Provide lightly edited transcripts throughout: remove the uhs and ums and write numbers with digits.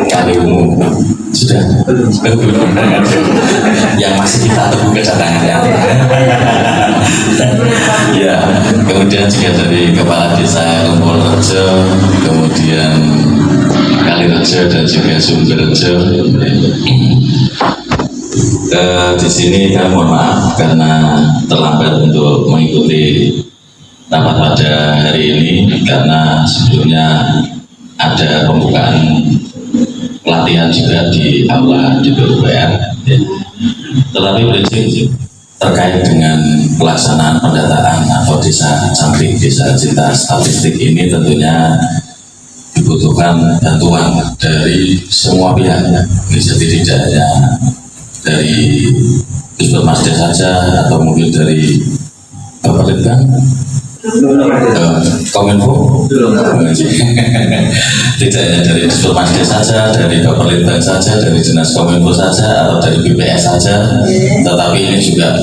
Kaliwungu sudah yang masih kita tunggu kedatangannya. Ya, kemudian juga dari Kepala Desa Kumpulrejo, kemudian Kalirejo dan juga Sumberrejo. Di sini kami mohon maaf karena terlambat untuk mengikuti rapat pada hari ini karena sebelumnya ada pembukaan pelatihan juga di aula di DPR. Tetapi prinsip terkait dengan pelaksanaan pendataan atau desa cantik, desa cinta statistik ini tentunya dibutuhkan bantuan dari semua pihak, bisa tidak hanya dari Puskesmas saja atau mungkin dari Bapelitbang, Kominfo, tidak hanya dari Puskesmas saja, dari Bapelitbang saja, dari Dinas Kominfo saja, atau dari BPS saja, tetapi ini juga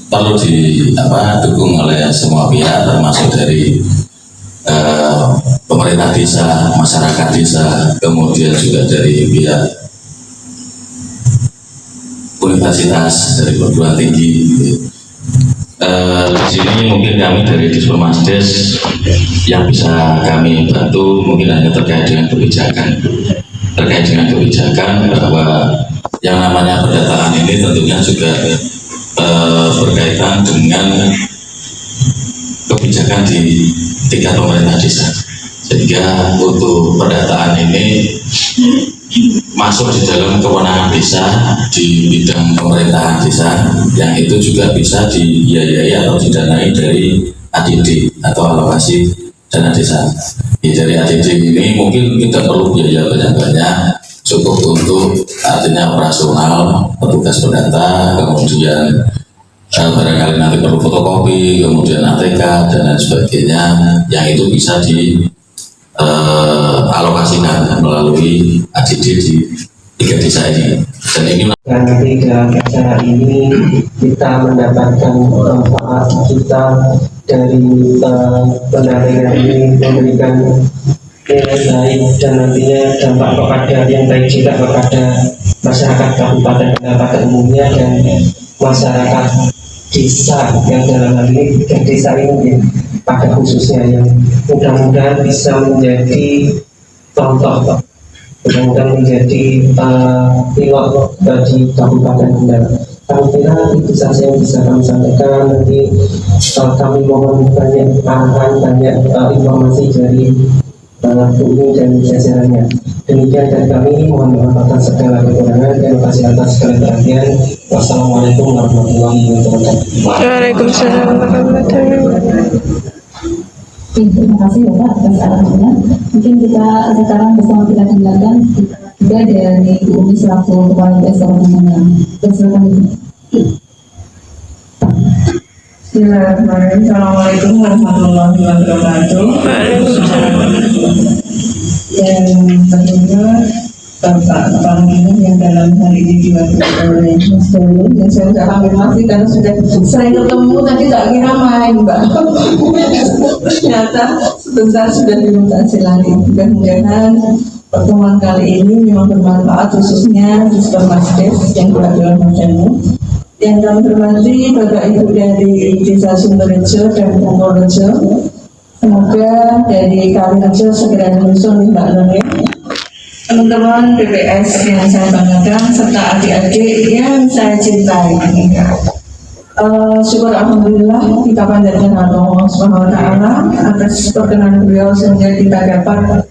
perlu didukung oleh semua pihak, termasuk dari pemerintah desa, masyarakat desa, kemudian juga dari pihak universitas, dari perguruan tinggi. Di sini mungkin kami dari Dispermasdes yang bisa kami bantu mungkin hanya terkait dengan kebijakan, bahwa yang namanya pendataan ini tentunya juga berkaitan dengan kebijakan di tingkat pemerintah desa, sehingga untuk pendataan ini masuk di dalam kewenangan desa di bidang pemerintahan desa, yang itu juga bisa dibiayai atau didanai dari ADD atau alokasi dana desa. Dari ADD ini mungkin tidak perlu biaya banyak-banyak, cukup untuk artinya operasional, petugas pendata, kemudian barangkali nanti perlu fotokopi, kemudian ATK dan lain sebagainya, yang itu bisa alokasikan melalui ADD di 3 desa ini. Dan ini nanti dalam acara ini kita mendapatkan manfaat kita dari pendampingan ini, memberikan nilai baik dan nantinya dampak kepada yang baik juga kepada masyarakat kabupaten dan pada umumnya dan masyarakat desa yang dalam hal ini desa ini pada khususnya, yang mudah-mudahan bisa menjadi contoh, mudah-mudahan menjadi pilot bagi Kabupaten Kendal. Kami kira itu saja yang bisa kami sampaikan. Nanti kami mohon banyak arahan, banyak informasi dari Bumi dan jajarannya. Demikian dari kami, mohon maaf atas segala kekurangan. Terima kasih atas segala perhatian. Wassalamualaikum warahmatullahi wabarakatuh. Waalaikumsalam warahmatullahi wabarakatuh. Terima kasih Bapak atas arahannya. Mungkin kita sekarang bersama kita dengarkan juga dari Umi selaku Kepala Desa Pemenang. Silakan Ibu. Bismillahirrahmanirrahim. Assalamualaikum warahmatullahi wabarakatuh. Yang tentunya Bapak Kepala Dinas yang dalam hari ini diwakili oleh Mas Dolo, yang saya sudah konfirmasi karena sudah sering ketemu tadi tak kira main Mbak. Ternyata sebentar sudah diminta silani. Mudah-mudahan pertemuan kali ini memang bermanfaat, khususnya di Dispermasdes yang berada dalam badanmu. Yang kami hormati Bapak Ibu dari Desa Sumberrejo dan Kumpulrejo, semoga dari Kalirejo segera menyusul Mbak None. Teman-teman BPS yang saya banggakan serta adik-adik yang saya cintai. Syukur alhamdulillah kita panjatkan Allah Subhanahu wa taala atas perkenan beliau sehingga kita dapat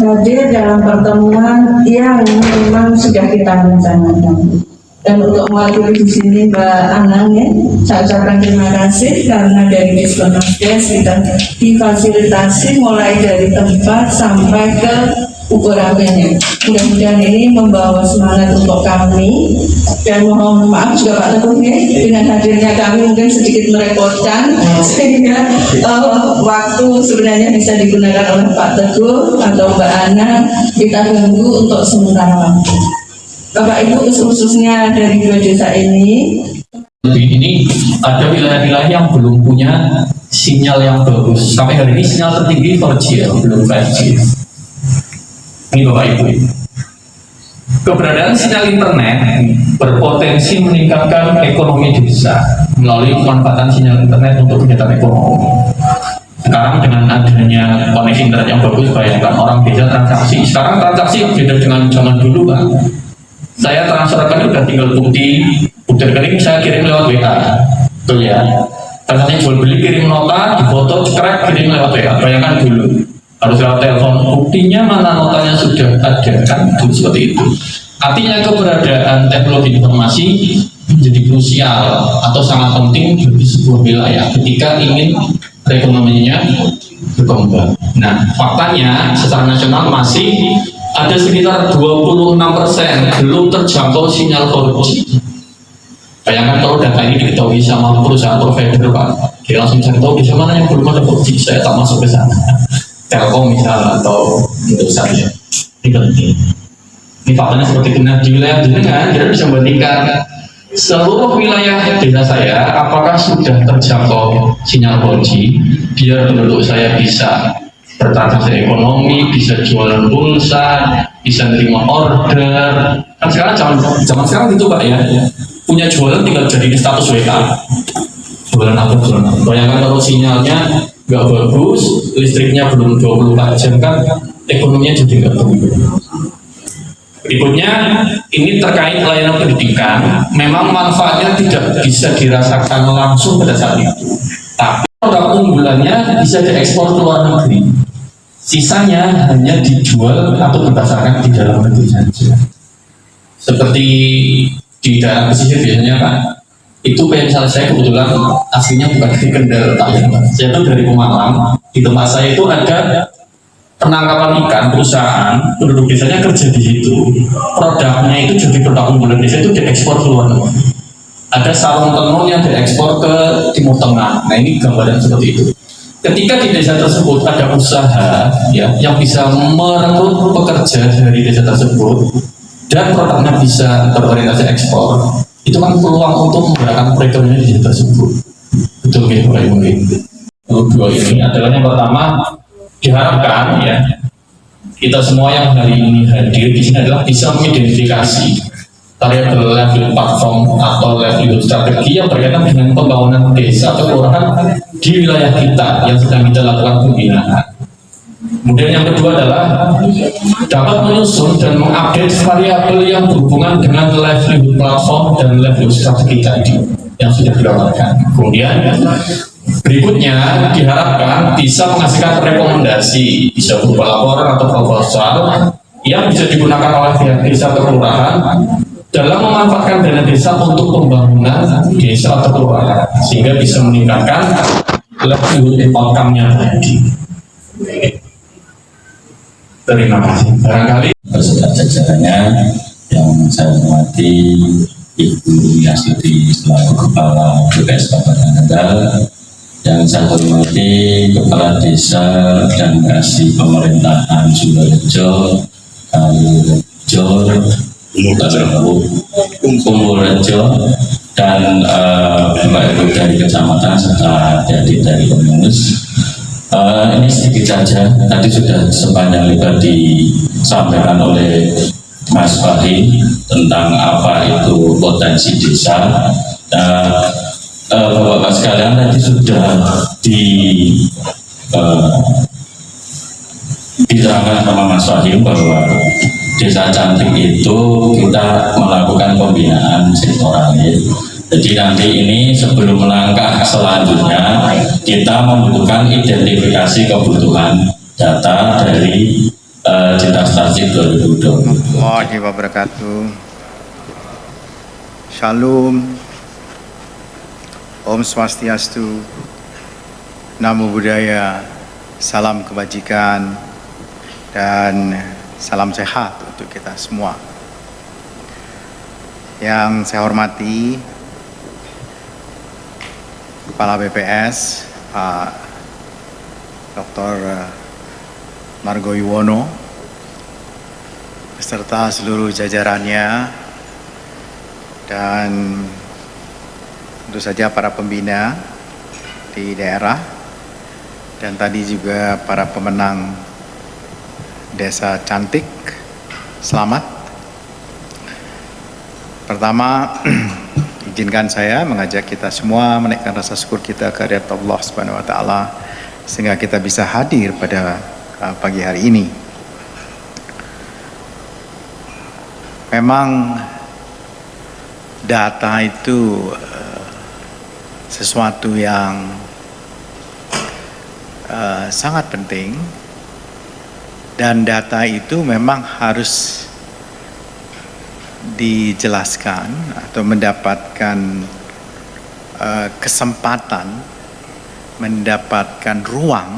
hadir dalam pertemuan yang memang sudah kita rencanakan. Dan untuk mewakili di sini Mbak Anang, ya, saya ucapkan terima kasih karena dari Dispermasdes kita difasilitasi mulai dari tempat sampai ke ukurannya. Mudah-mudahan ini membawa semangat untuk kami, dan mohon maaf juga Pak Teguh ya, dengan hadirnya kami mungkin sedikit merepotkan sehingga waktu sebenarnya bisa digunakan oleh Pak Teguh atau Mbak Ana kita ganggu untuk sementara waktu. Bapak Ibu khususnya dari 2 desa ini ada wilayah-wilayah yang belum punya sinyal yang bagus. Sampai hari ini sinyal tertinggi 4G ya, belum 5G. Ini Bapak Ibu. Keberadaan sinyal internet berpotensi meningkatkan ekonomi desa melalui pemanfaatan sinyal internet untuk kegiatan ekonomi. Sekarang dengan adanya koneksi internet yang bagus, bayangkan orang desa transaksi. Sekarang transaksi beda dengan zaman dulu, Pak. Saya transferkan udah tinggal bukti rekening saya kirim lewat WA, betul ya. Transaksi jual beli kirim nota, difoto, cekrek, kirim lewat WA. Bayangkan dulu harus lewat telepon, buktinya mana notanya sudah ada, kan dulu seperti itu. Artinya keberadaan teknologi informasi menjadi krusial atau sangat penting bagi sebuah wilayah ketika ingin perekonomiannya berkembang. Nah, faktanya secara nasional masih ada sekitar 26% belum terjangkau sinyal 4G. Bayangkan kalau data ini diketahui sama perusahaan provider, Pak, dia langsung cari tahu di mana yang belum ada 4G, saya tak masuk ke sana. Telkom misalnya atau Indosat ya. Ini penting. Ini faktanya seperti itu. Nah, di wilayah jenengan kita bisa membandingkan seluruh wilayah desa saya apakah sudah terjangkau sinyal 4G biar penduduk saya bisa bertransaksi ekonomi, bisa jualan pulsa, bisa nerima order. Kan sekarang zaman sekarang gitu, Pak ya. Punya jualan tinggal jadi status WA. Jualan apa? Bayangkan kalau sinyalnya nggak bagus, listriknya belum 24 jam, kan ekonominya jadi nggak bagus. Berikutnya, ini terkait layanan pendidikan. Memang manfaatnya tidak bisa dirasakan langsung pada saat itu, tapi produk unggulannya bisa diekspor ke luar negeri. Sisanya hanya dijual atau dipasarkan di dalam negeri saja. Seperti di daerah pesisir biasanya, Pak, itu misalnya saya kebetulan aslinya bukan dari Kendal, saya itu dari Pemalang. Di tempat saya itu ada penangkapan ikan perusahaan, penduduk desanya kerja di situ. Produknya itu jadi produk unggulan desa itu diekspor ke luar negeri. Ada sarung tenun yang diekspor ke Timur Tengah. Nah, ini gambaran seperti itu. Ketika di desa tersebut ada usaha ya yang bisa merekrut pekerja dari desa tersebut dan produknya bisa berorientasi ekspor, itu kan peluang untuk menggerakkan perekonomian di desa tersebut. Betul ya, Pak Ibu? Dua ini adalah yang pertama, diharapkan ya kita semua yang hari ini hadir di sini adalah bisa mengidentifikasi variabel level platform atau level strategi yang berkaitan dengan pembangunan desa atau kelurahan di wilayah kita yang sedang kita lakukan pembinaan. Kemudian yang kedua adalah dapat menyusun dan mengupdate variabel yang berhubungan dengan level platform dan level strategi tadi yang sudah didapatkan. Kemudian berikutnya diharapkan bisa menghasilkan rekomendasi, bisa berupa laporan atau proposal yang bisa digunakan oleh pihak desa atau kelurahan dalam memanfaatkan dana desa untuk pembangunan desa atau kelurahan sehingga bisa meningkatkan level outcome-nya tadi. Terima kasih. Barangkali beserta jajarannya yang saya hormati Ibu Yasiti selaku Kepala BPS Kabupaten Kendal, yang saya hormati Kepala Desa dan Kasih Pemerintahan Sumberjo, Kalirejo, Kumpulrejo, dan Bapak Ibu dari Kecamatan serta adik dari pengurus. Ini sedikit saja, tadi sudah sepanjang lebar disampaikan oleh Mas Fahri tentang apa itu potensi desa. Bapak-bapak sekalian tadi sudah diterangkan sama Mas Fahri bahwa desa cantik itu kita melakukan pembinaan sektoral. Jadi nanti ini sebelum melangkah selanjutnya kita membutuhkan identifikasi kebutuhan data dari Dinas Statistik 2020. Warahmatullahi wabarakatuh. Shalom. Om Swastiastu. Namo Buddhaya. Salam kebajikan dan salam sehat untuk kita semua. Yang saya hormati Kepala BPS Pak Dr. Margo Yuwono beserta seluruh jajarannya dan tentu saja para pembina di daerah dan tadi juga para pemenang Desa Cantik, selamat. pertama, izinkan saya mengajak kita semua menaikkan rasa syukur kita kehadirat Allah Subhanahu wa taala sehingga kita bisa hadir pada pagi hari ini. Memang data itu sesuatu yang sangat penting, dan data itu memang harus dijelaskan atau mendapatkan kesempatan, mendapatkan ruang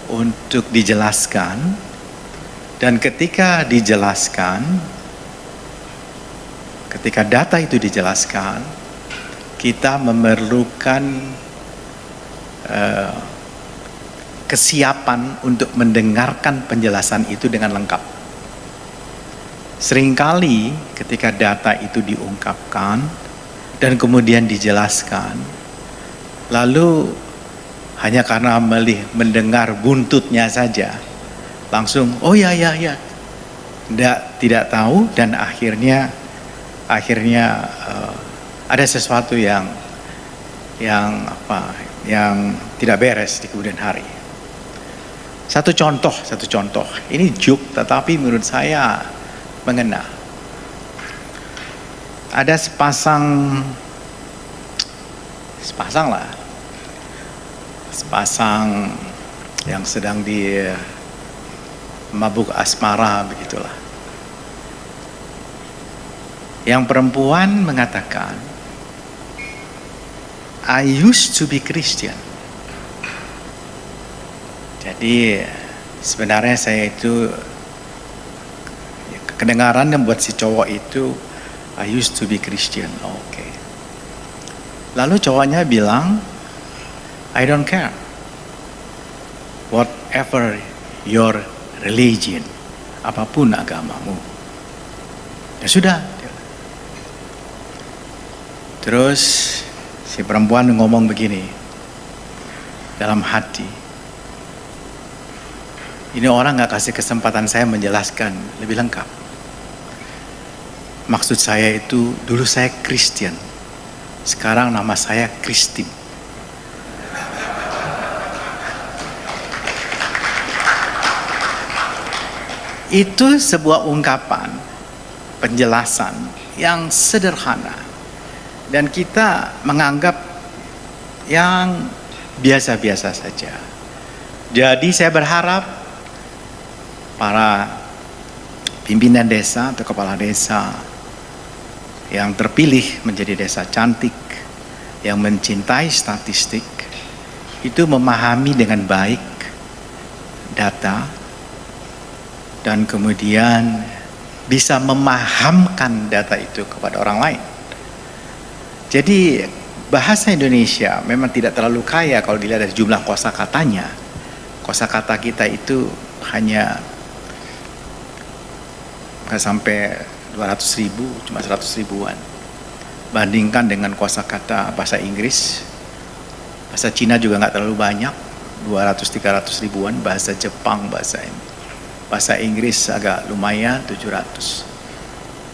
untuk dijelaskan. Dan ketika dijelaskan, ketika data itu dijelaskan, kita memerlukan kesiapan untuk mendengarkan penjelasan itu dengan lengkap. Seringkali ketika data itu diungkapkan dan kemudian dijelaskan, lalu hanya karena mendengar buntutnya saja, langsung oh ya, tidak tahu, dan akhirnya ada sesuatu yang tidak beres di kemudian hari. Satu contoh, ini joke tetapi menurut saya mengena. Ada sepasang yang sedang di mabuk asmara, begitulah. Yang perempuan mengatakan, I used to be Christian. Jadi sebenarnya saya itu, kedengaran yang buat si cowok itu, I used to be Christian. Oke. Lalu cowoknya bilang, I don't care. Whatever your religion, apapun agamamu. Ya sudah. Terus si perempuan ngomong begini dalam hati, ini orang gak kasih kesempatan saya menjelaskan lebih lengkap. Maksud saya itu, dulu saya Kristen, sekarang nama saya Christine. Itu sebuah ungkapan, penjelasan yang sederhana, dan kita menganggap yang biasa-biasa saja. Jadi saya berharap para pimpinan desa atau kepala desa yang terpilih menjadi desa cantik, yang mencintai statistik, itu memahami dengan baik data, dan kemudian bisa memahamkan data itu kepada orang lain. Jadi bahasa Indonesia memang tidak terlalu kaya kalau dilihat dari jumlah kosakatanya. Kosakata kita itu hanya nggak sampai 200.000, cuma 100 ribuan. Bandingkan dengan kosakata bahasa Inggris, bahasa Cina juga nggak terlalu banyak, 200-300 ribuan. Bahasa Jepang, bahasa Inggris agak lumayan, 700.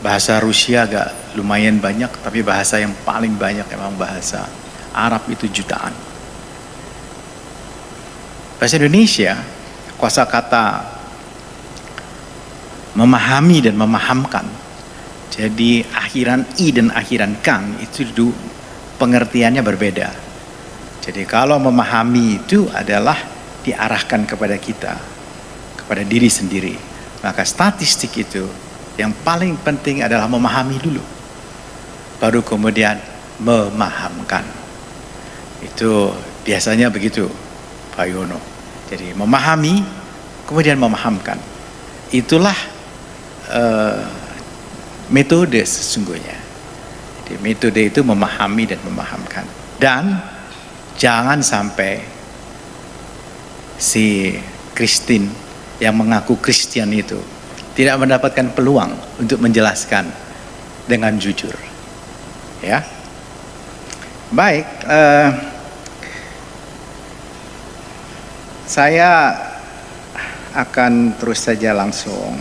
Bahasa Rusia agak lumayan banyak, tapi bahasa yang paling banyak memang bahasa Arab, itu jutaan. Bahasa Indonesia, kosakata memahami dan memahamkan. Jadi akhiran i dan akhiran kan itu pengertiannya berbeda. Jadi kalau memahami itu adalah diarahkan kepada kita, kepada diri sendiri. Maka statistik itu yang paling penting adalah memahami dulu, baru kemudian memahamkan. Itu biasanya begitu, Pak Yono. Jadi memahami, kemudian memahamkan. Itulah metode sesungguhnya. Jadi metode itu memahami dan memahamkan. Dan jangan sampai si Kristen yang mengaku Kristen itu tidak mendapatkan peluang untuk menjelaskan dengan jujur. Ya, baik. Saya akan terus saja langsung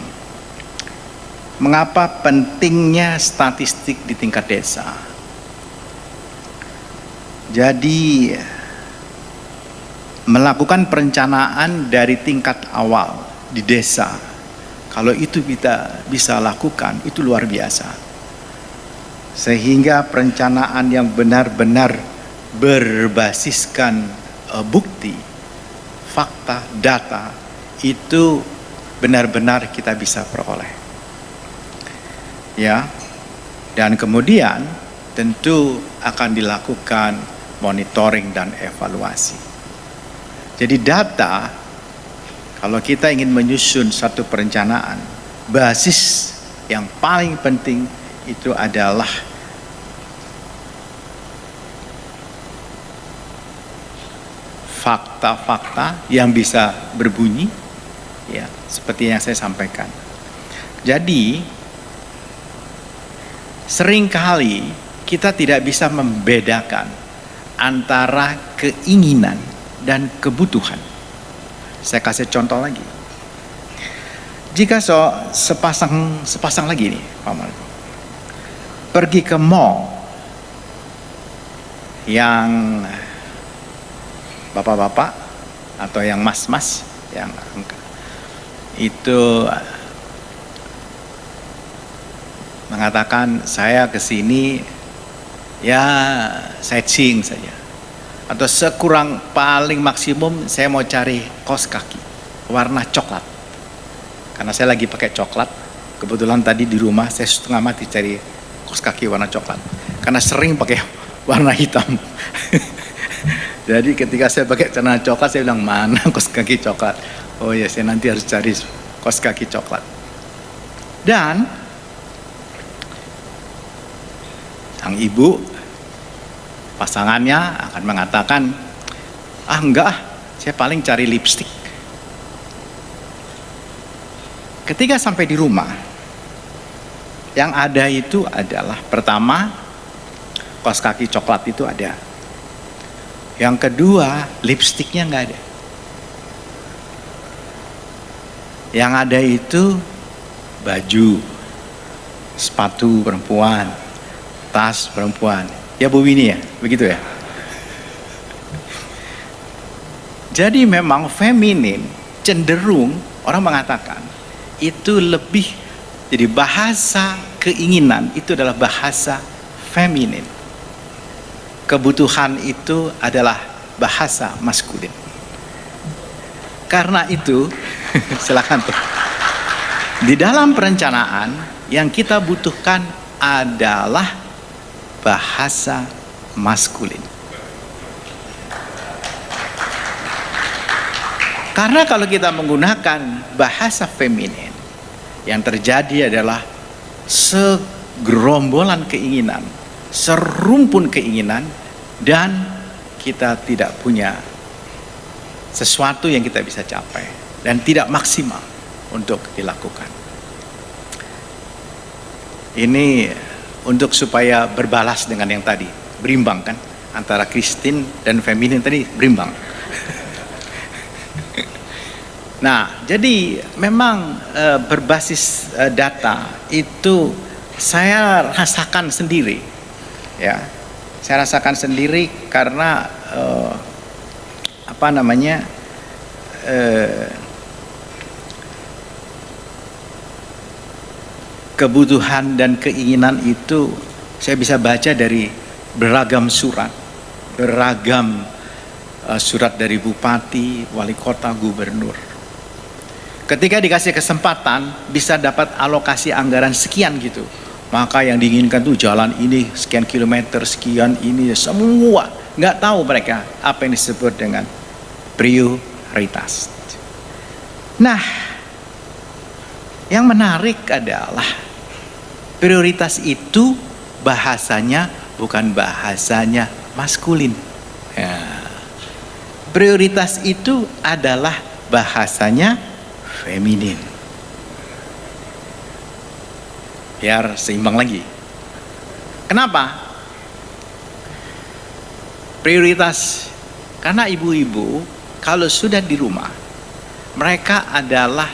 Mengapa pentingnya statistik di tingkat desa? Jadi melakukan perencanaan dari tingkat awal di desa, kalau itu kita bisa lakukan, itu luar biasa. Sehingga perencanaan yang benar-benar berbasiskan bukti, fakta, data, itu benar-benar kita bisa peroleh. Ya, dan kemudian tentu akan dilakukan monitoring dan evaluasi. Jadi data, kalau kita ingin menyusun satu perencanaan, basis yang paling penting itu adalah fakta-fakta yang bisa berbunyi, ya, seperti yang saya sampaikan. Jadi seringkali kita tidak bisa membedakan antara keinginan dan kebutuhan. Saya kasih contoh lagi. Jika sepasang lagi nih, Pak Marco, pergi ke mall yang bapak-bapak atau yang mas-mas yang itu mengatakan saya kesini ya sightseeing saja, atau sekurang paling maksimum saya mau cari kaos kaki warna coklat karena saya lagi pakai coklat. Kebetulan tadi di rumah saya setengah mati cari kaos kaki warna coklat karena sering pakai warna hitam. Jadi ketika saya pakai celana coklat, saya bilang mana kaos kaki coklat, oh ya saya nanti harus cari kaos kaki coklat. Dan sang ibu, pasangannya akan mengatakan, enggak, saya paling cari lipstik. Ketika sampai di rumah, yang ada itu adalah pertama, kaos kaki coklat itu ada. Yang kedua, lipstiknya nggak ada. Yang ada itu baju, sepatu perempuan, tas perempuan. Ya Bu Winnie ya, begitu ya. Jadi memang feminin cenderung orang mengatakan itu lebih, jadi bahasa keinginan itu adalah bahasa feminin. Kebutuhan itu adalah bahasa maskulin. Karena itu, silakan tuh. Di dalam perencanaan yang kita butuhkan adalah bahasa maskulin. Karena kalau kita menggunakan bahasa feminin, yang terjadi adalah segerombolan keinginan, serumpun keinginan, dan kita tidak punya sesuatu yang kita bisa capai dan tidak maksimal untuk dilakukan. Ini untuk supaya berbalas dengan yang tadi, berimbang kan, antara Kristin dan feminin tadi berimbang. Nah, jadi memang berbasis data itu saya rasakan sendiri, ya, saya rasakan sendiri karena kebutuhan dan keinginan itu saya bisa baca dari beragam surat, surat dari bupati, wali kota, gubernur. Ketika dikasih kesempatan bisa dapat alokasi anggaran sekian gitu, maka yang diinginkan tuh jalan ini sekian kilometer, sekian ini, semua nggak tahu mereka apa yang disebut dengan prioritas. Nah, yang menarik adalah prioritas itu bahasanya bukan bahasanya maskulin. Ya. Prioritas itu adalah bahasanya feminin. Biar seimbang lagi. Kenapa? Prioritas karena ibu-ibu kalau sudah di rumah, mereka adalah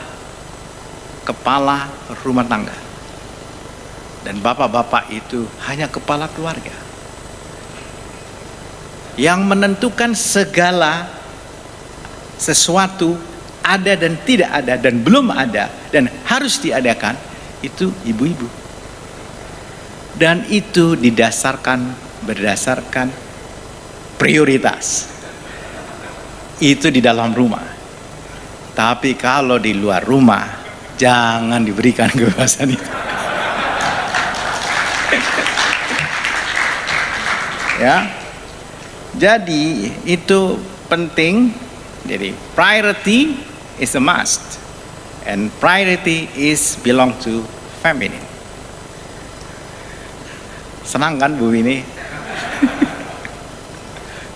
kepala rumah tangga. dan bapak-bapak itu hanya kepala keluarga yang menentukan segala sesuatu ada dan tidak ada dan belum ada dan harus diadakan, itu ibu-ibu. Dan itu berdasarkan prioritas. Itu di dalam rumah. Tapi kalau di luar rumah, jangan diberikan kebebasan itu. Ya. Jadi itu penting. Jadi priority is a must. And priority is belong to feminine. Senang kan Bu ini?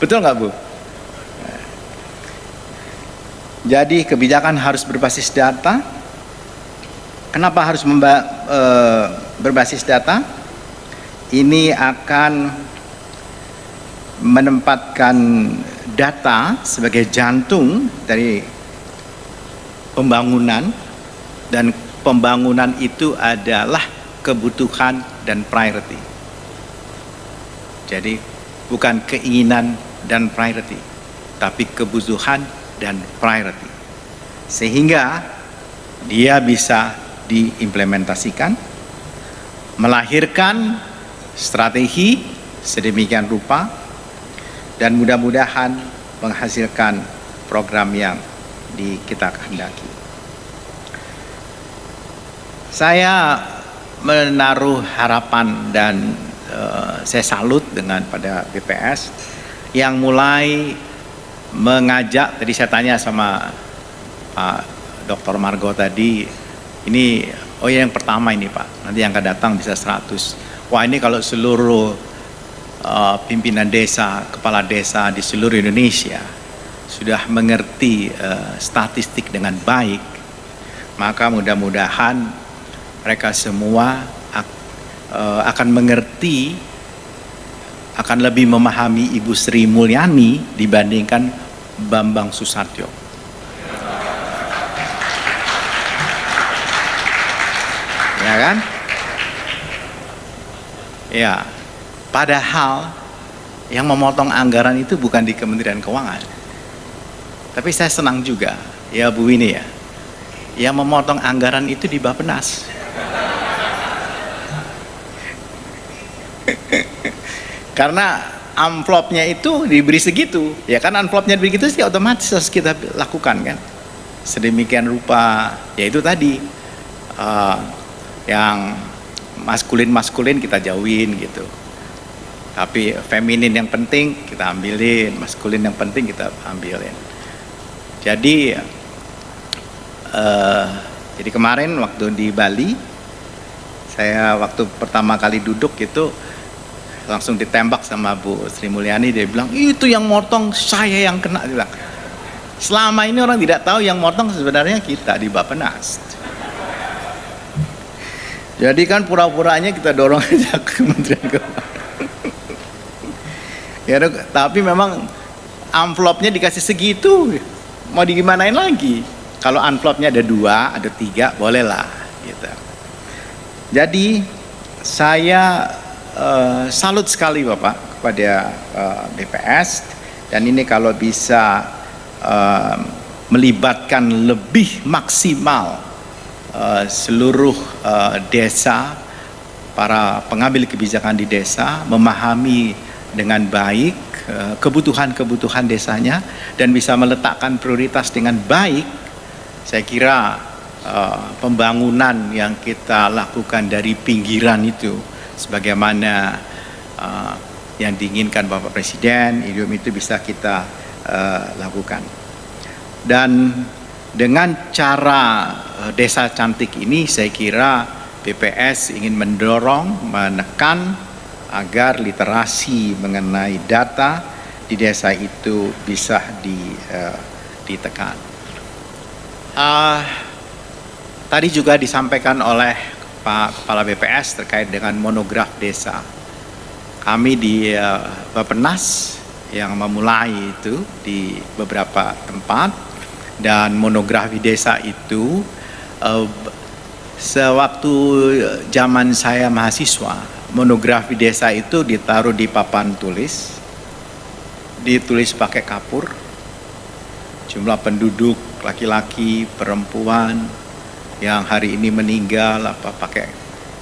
Betul nggak Bu? Jadi kebijakan harus berbasis data. Kenapa harus berbasis data? Ini akan menempatkan data sebagai jantung dari pembangunan, dan pembangunan itu adalah kebutuhan dan priority. Jadi bukan keinginan dan priority, tapi kebutuhan dan priority. Sehingga dia bisa diimplementasikan, melahirkan strategi sedemikian rupa, dan mudah-mudahan menghasilkan program yang kita kehendaki. Saya menaruh harapan dan saya salut dengan pada BPS yang mulai mengajak. Tadi saya tanya sama Pak Dr. Margo tadi, ini yang pertama ini Pak, nanti yang akan datang bisa 100. Wah, ini kalau seluruh pimpinan desa, kepala desa di seluruh Indonesia sudah mengerti statistik dengan baik, maka mudah-mudahan mereka semua akan mengerti, akan lebih memahami Ibu Sri Mulyani dibandingkan Bambang Susatyo. Ya kan? Ya. Padahal yang memotong anggaran itu bukan di Kementerian Keuangan. Tapi saya senang juga, ya Bu ini ya, yang memotong anggaran itu di Bappenas. Karena amplopnya itu diberi segitu, ya kan, amplopnya diberi segitu sih otomatis harus kita lakukan kan. Sedemikian rupa, yaitu tadi yang maskulin kita jauhin gitu. Tapi feminin yang penting kita ambilin, maskulin yang penting kita ambilin. Jadi kemarin waktu di Bali, saya waktu pertama kali duduk itu langsung ditembak sama Bu Sri Mulyani. Dia bilang, itu yang motong saya yang kena. Dia bilang, selama ini orang tidak tahu yang motong sebenarnya kita di Bappenas. Jadi kan pura-puranya kita dorong aja ke Kementerian Keuangan. Ya, tapi memang amplopnya dikasih segitu, mau digimanain lagi? Kalau amplopnya ada 2, ada 3, bolehlah gitu. Jadi saya salut sekali Bapak kepada BPS, dan ini kalau bisa melibatkan lebih maksimal seluruh desa, para pengambil kebijakan di desa memahami dengan baik kebutuhan-kebutuhan desanya dan bisa meletakkan prioritas dengan baik. Saya kira pembangunan yang kita lakukan dari pinggiran itu sebagaimana yang diinginkan Bapak Presiden, itu bisa kita lakukan. Dan dengan cara desa cantik ini, saya kira BPS ingin mendorong, menekan agar literasi mengenai data di desa itu bisa ditekan. Tadi juga disampaikan oleh Pak Kepala BPS terkait dengan monograf desa. Kami di Bappenas yang memulai itu di beberapa tempat, dan monografi desa itu Sewaktu zaman saya mahasiswa, monografi desa itu ditaruh di papan tulis, ditulis pakai kapur, jumlah penduduk laki-laki, perempuan yang hari ini meninggal apa pakai,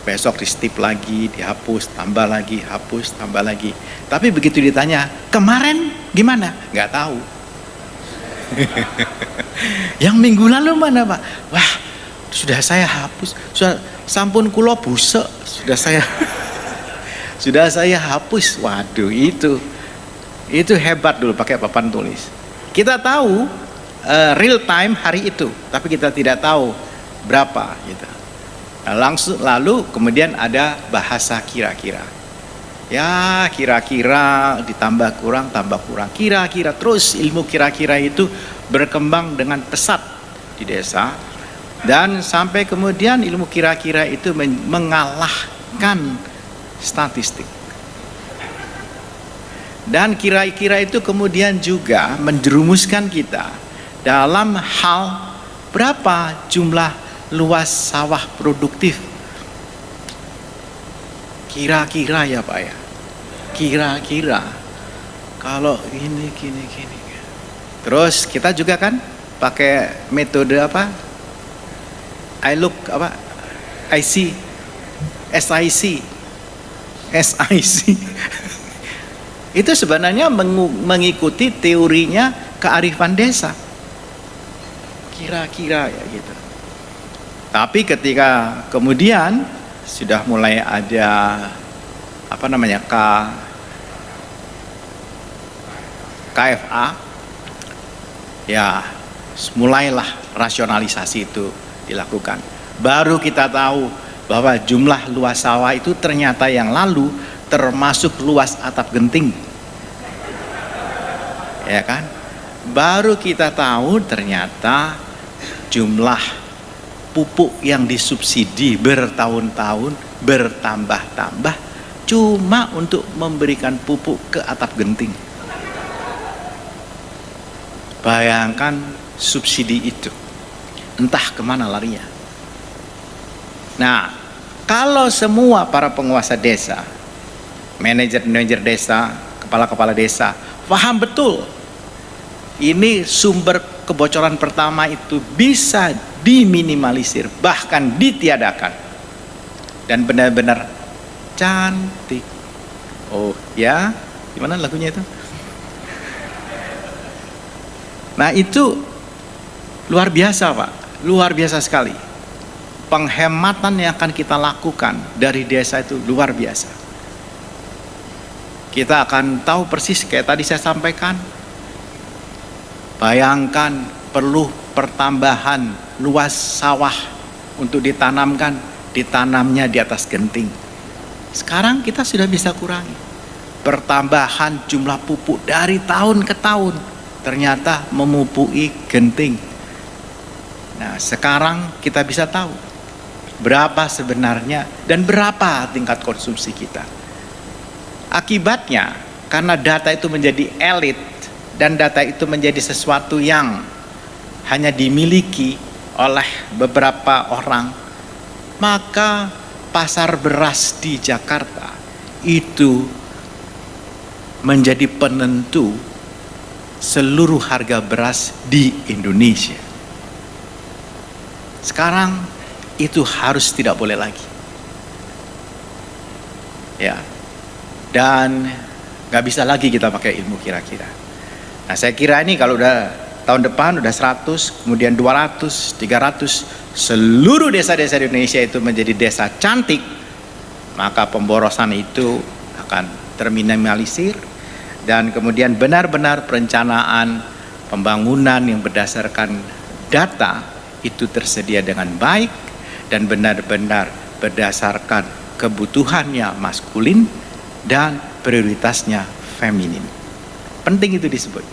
besok di stip lagi, dihapus, tambah lagi, hapus, tambah lagi. Tapi begitu ditanya, kemarin gimana? Nggak tahu. Yang minggu lalu mana Pak? Wah, sudah saya hapus, sudah sampun kulo busek, sudah saya sudah saya hapus. Waduh, itu hebat dulu pakai papan tulis. Kita tahu real time hari itu, tapi kita tidak tahu berapa gitu. Nah, lalu kemudian ada bahasa kira-kira. Ya, kira-kira ditambah kurang, tambah kurang. Kira-kira terus ilmu kira-kira itu berkembang dengan pesat di desa. Dan sampai kemudian ilmu kira-kira itu mengalahkan statistik. Dan kira-kira itu kemudian juga menjerumuskan kita dalam hal berapa jumlah luas sawah produktif. Kira-kira ya Pak ya. Kira-kira kalau ini gini. Terus kita juga kan pakai metode apa? SIC. Itu sebenarnya mengikuti teorinya kearifan desa. Kira-kira ya gitu. Tapi ketika kemudian sudah mulai ada apa namanya KFA, ya mulailah rasionalisasi itu dilakukan. Baru kita tahu bahwa jumlah luas sawah itu ternyata yang lalu termasuk luas atap genting, ya kan? Baru kita tahu ternyata jumlah pupuk yang disubsidi bertahun-tahun bertambah-tambah cuma untuk memberikan pupuk ke atap genting. Bayangkan subsidi itu entah kemana larinya. Nah, kalau semua para penguasa desa, manajer-manajer desa, kepala-kepala desa paham betul ini sumber kebocoran pertama itu bisa diminimalisir, bahkan ditiadakan, dan benar-benar cantik. Oh ya, gimana lagunya itu? Nah itu luar biasa Pak, luar biasa sekali. Penghematan yang akan kita lakukan dari desa itu luar biasa. Kita akan tahu persis kayak tadi saya sampaikan. Bayangkan perlu pertambahan luas sawah untuk ditanamnya di atas genting. Sekarang kita sudah bisa kurangi. Pertambahan jumlah pupuk dari tahun ke tahun ternyata memupui genting. Nah, sekarang kita bisa tahu berapa sebenarnya dan berapa tingkat konsumsi kita. Akibatnya, karena data itu menjadi elit dan data itu menjadi sesuatu yang hanya dimiliki oleh beberapa orang, maka pasar beras di Jakarta itu menjadi penentu seluruh harga beras di Indonesia. Sekarang itu harus tidak boleh lagi. Ya. Dan gak bisa lagi kita pakai ilmu kira-kira. Nah, saya kira ini kalau udah tahun depan udah 100, kemudian 200, 300, seluruh desa-desa di Indonesia itu menjadi desa cantik, maka pemborosan itu akan terminimalisir, dan kemudian benar-benar perencanaan pembangunan yang berdasarkan data itu tersedia dengan baik dan benar-benar berdasarkan kebutuhannya maskulin dan prioritasnya feminin. Penting itu disebut.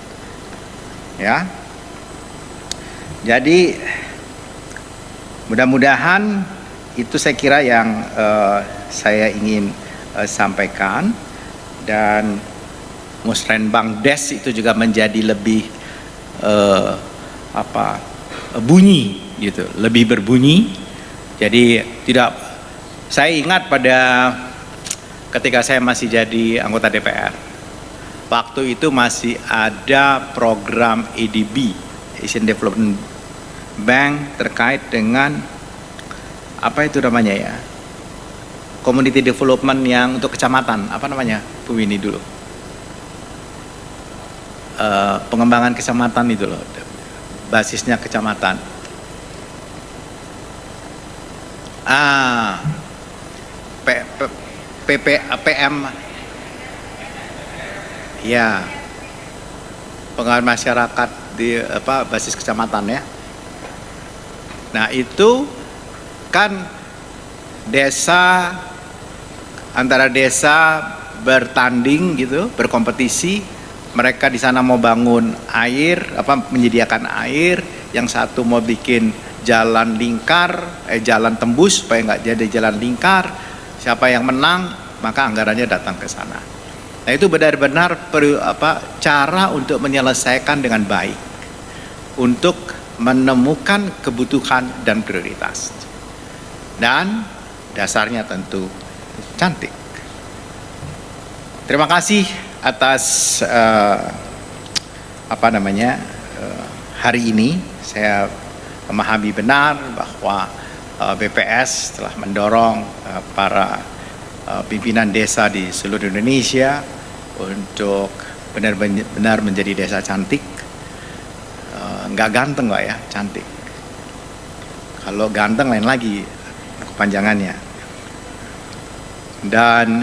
Ya. Jadi mudah-mudahan itu saya kira yang saya ingin sampaikan, dan Musrenbang Des itu juga menjadi lebih bunyi gitu, lebih berbunyi, Jadi saya ingat pada ketika saya masih jadi anggota DPR, waktu itu masih ada program ADB, Asian Development Bank, terkait dengan apa itu namanya ya, community development yang untuk kecamatan, apa namanya Bu Winnie dulu, pengembangan kecamatan itu loh, basisnya kecamatan. PM ya, pengembangan masyarakat di basis kecamatan ya. Nah itu kan antara desa bertanding gitu, berkompetisi. Mereka di sana mau bangun air, menyediakan air. Yang satu mau bikin jalan lingkar, jalan tembus supaya nggak jadi jalan lingkar. Siapa yang menang, maka anggarannya datang ke sana. Nah itu benar-benar cara untuk menyelesaikan dengan baik, untuk menemukan kebutuhan dan prioritas. Dan dasarnya tentu cantik. Terima kasih atas hari ini. Saya memahami benar bahwa BPS telah mendorong para pimpinan desa di seluruh Indonesia untuk benar-benar menjadi desa cantik. Nggak ganteng Pak ya, cantik. Kalau ganteng lain lagi kepanjangannya. Dan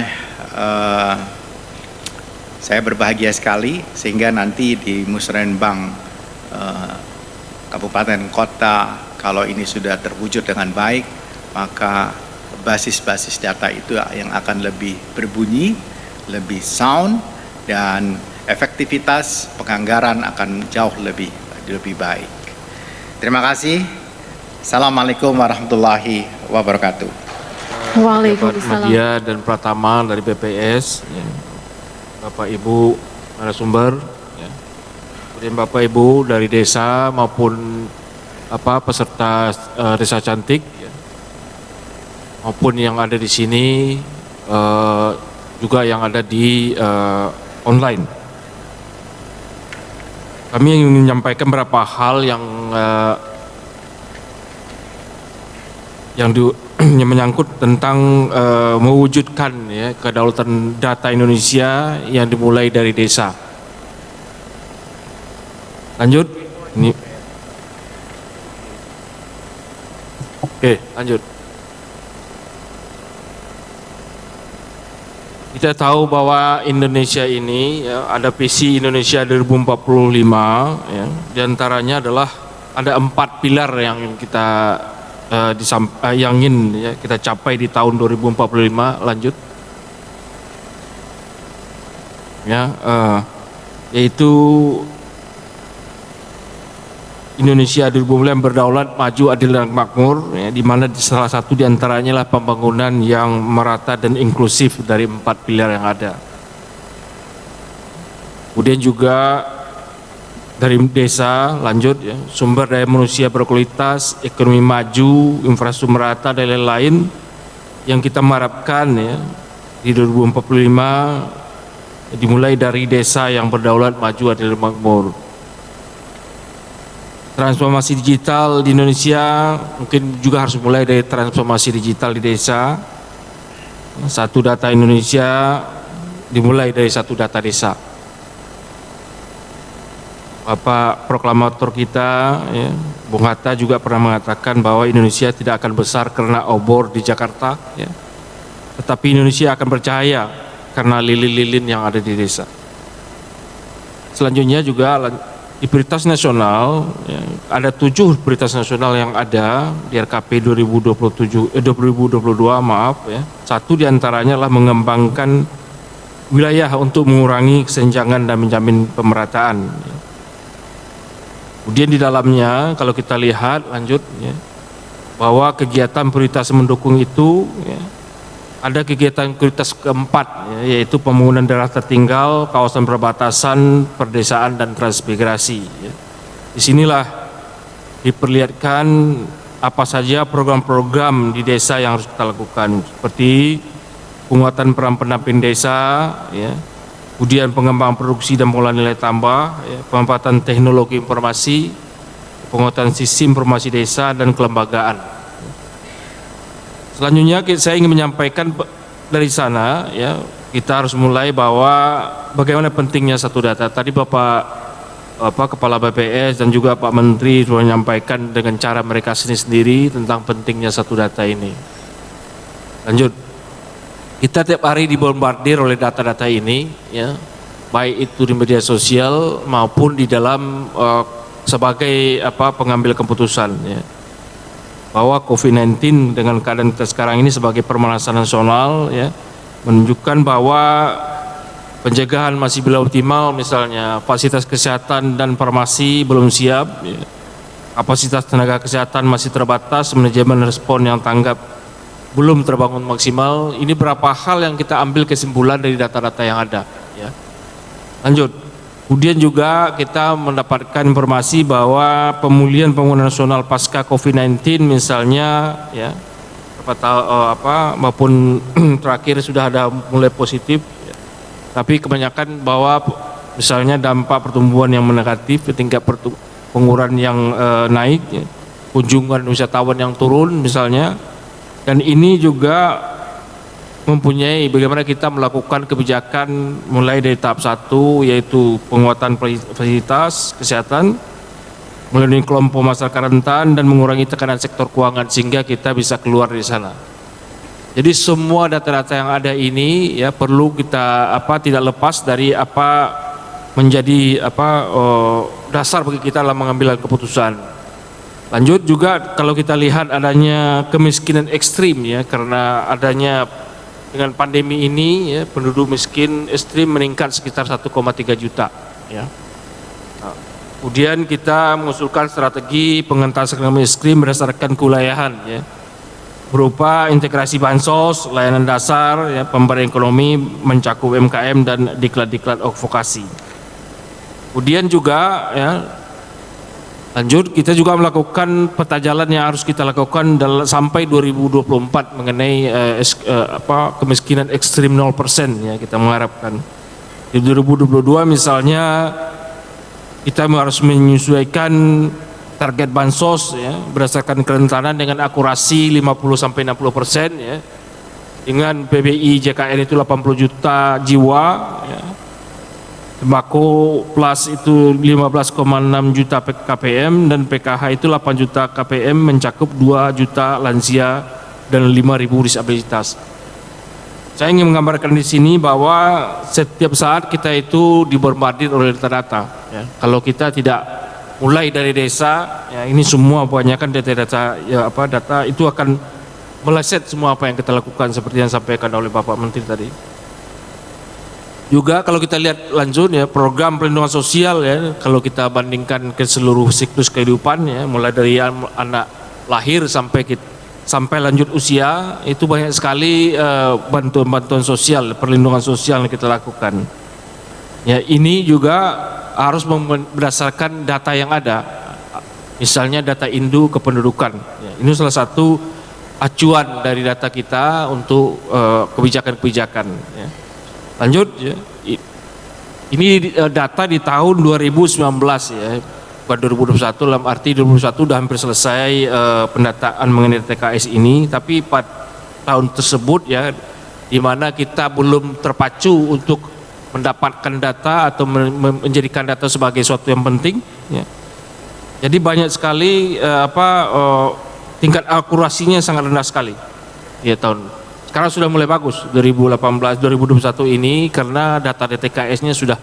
saya berbahagia sekali sehingga nanti di Musrenbang kabupaten kota, kalau ini sudah terwujud dengan baik, maka basis-basis data itu yang akan lebih berbunyi, lebih sound, dan efektivitas penganggaran akan jauh lebih baik. Terima kasih. Assalamualaikum warahmatullahi wabarakatuh. Waalaikumsalam. Media dan Pratama dari BPS, ya. Bapak Ibu narasumber, ya. Kemudian Bapak Ibu dari desa maupun peserta Desa Cantik, ya. Maupun yang ada di sini, juga yang ada di online. Kami ingin menyampaikan beberapa hal yang menyangkut tentang mewujudkan ya kedaulatan data Indonesia yang dimulai dari desa. Lanjut. Ini. Oke, lanjut. Kita tahu bahwa Indonesia ini ya, ada visi Indonesia 2045 ya. Di antaranya adalah ada 4 pilar yang kita yang ingin ya, kita capai di tahun 2045. Lanjut. Ya, yaitu Indonesia 2045 berdaulat, maju, adil dan makmur, ya, di mana salah satu diantaranya lah pembangunan yang merata dan inklusif dari 4 pilar yang ada. Kemudian juga dari desa, lanjut ya, sumber daya manusia berkualitas, ekonomi maju, infrastruktur merata dan lain-lain yang kita mengharapkan ya di 2045 dimulai dari desa yang berdaulat, maju, adil dan makmur. Transformasi digital di Indonesia mungkin juga harus mulai dari transformasi digital di desa. Satu data Indonesia dimulai dari satu data desa. Bapak proklamator kita, ya, Bung Hatta juga pernah mengatakan bahwa Indonesia tidak akan besar karena obor di Jakarta, ya, tetapi Indonesia akan bercahaya karena lilin-lilin yang ada di desa. Selanjutnya juga di prioritas nasional, ya, ada 7 prioritas nasional yang ada di RKP 2022, maaf ya. Satu diantaranya adalah mengembangkan wilayah untuk mengurangi kesenjangan dan menjamin pemerataan. Ya. Kemudian di dalamnya kalau kita lihat lanjut, ya, bahwa kegiatan prioritas mendukung itu, ya, ada kegiatan prioritas keempat, ya, yaitu pembangunan daerah tertinggal, kawasan perbatasan, perdesaan dan transmigrasi. Ya. Disinilah diperlihatkan apa saja program-program di desa yang harus kita lakukan, seperti penguatan peran pendamping desa, ya, kemudian pengembangan produksi dan pengolahan nilai tambah, ya, pemanfaatan teknologi informasi, penguatan sistem informasi desa, dan kelembagaan. Selanjutnya saya ingin menyampaikan dari sana, ya, kita harus mulai bahwa bagaimana pentingnya satu data. Tadi Kepala BPS dan juga Pak Menteri sudah menyampaikan dengan cara mereka sendiri tentang pentingnya satu data ini. Lanjut, kita tiap hari dibombardir oleh data-data ini, ya, baik itu di media sosial maupun di dalam sebagai pengambil keputusan, ya, bahwa COVID-19 dengan keadaan kita sekarang ini sebagai permasalahan nasional, ya, menunjukkan bahwa pencegahan masih belum optimal, misalnya fasilitas kesehatan dan farmasi belum siap, ya, kapasitas tenaga kesehatan masih terbatas, manajemen respon yang tanggap belum terbangun maksimal. Ini berapa hal yang kita ambil kesimpulan dari data-data yang ada, ya. Lanjut, kemudian juga kita mendapatkan informasi bahwa pemulihan pembangunan nasional pasca COVID-19 misalnya, ya, maupun terakhir sudah ada mulai positif, ya. Tapi kebanyakan bahwa misalnya dampak pertumbuhan yang negatif, tingkat pengurangan yang naik, ya, kunjungan wisatawan yang turun misalnya, dan ini juga mempunyai bagaimana kita melakukan kebijakan mulai dari tahap 1, yaitu penguatan fasilitas kesehatan, melindungi kelompok masyarakat rentan, dan mengurangi tekanan sektor keuangan sehingga kita bisa keluar dari sana. Jadi semua data-data yang ada ini, ya, perlu kita tidak lepas dari menjadi dasar bagi kita dalam mengambil keputusan. Lanjut juga kalau kita lihat adanya kemiskinan ekstrim, ya, karena adanya dengan pandemi ini, ya, penduduk miskin ekstrim meningkat sekitar 1,3 juta, ya. Nah, kemudian kita mengusulkan strategi pengentasan kemiskinan berdasarkan kewilayahan, ya, berupa integrasi bansos, layanan dasar, ya, pemberdayaan ekonomi mencakup UMKM dan diklat-diklat vokasi. Kemudian juga, ya, lanjut, kita juga melakukan peta jalan yang harus kita lakukan sampai 2024 mengenai kemiskinan ekstrim 0%, ya, kita mengharapkan. Di 2022 misalnya kita harus menyesuaikan target bansos, ya, berdasarkan kerentanan dengan akurasi 50-60%, ya, dengan PBI JKN itu 80 juta jiwa, ya. Sembako plus itu 15,6 juta KPM, dan PKH itu 8 juta KPM mencakup 2 juta lansia dan 5.000 disabilitas. Saya ingin menggambarkan di sini bahwa setiap saat kita itu dibombardir oleh data-data, ya. Kalau kita tidak mulai dari desa, ya, ini semua kebanyakan data-data, ya, data itu akan meleset semua apa yang kita lakukan seperti yang disampaikan oleh Bapak Menteri tadi. Juga kalau kita lihat lanjut, ya, program perlindungan sosial, ya, kalau kita bandingkan ke seluruh siklus kehidupan, ya, mulai dari anak lahir sampai lanjut usia, itu banyak sekali bantuan-bantuan sosial, perlindungan sosial yang kita lakukan. Ya, ini juga harus berdasarkan data yang ada, misalnya data induk kependudukan, ya, ini salah satu acuan dari data kita untuk kebijakan-kebijakan, ya. Lanjut, ya, ini data di tahun 2019, ya, bukan 2021, dalam arti 2021 sudah hampir selesai pendataan mengenai TKS ini, tapi pada tahun tersebut, ya, di mana kita belum terpacu untuk mendapatkan data atau menjadikan data sebagai sesuatu yang penting, ya. Jadi banyak sekali tingkat akurasinya sangat rendah sekali, ya, tahun. Sekarang sudah mulai bagus 2018-2021 ini karena data TKS-nya sudah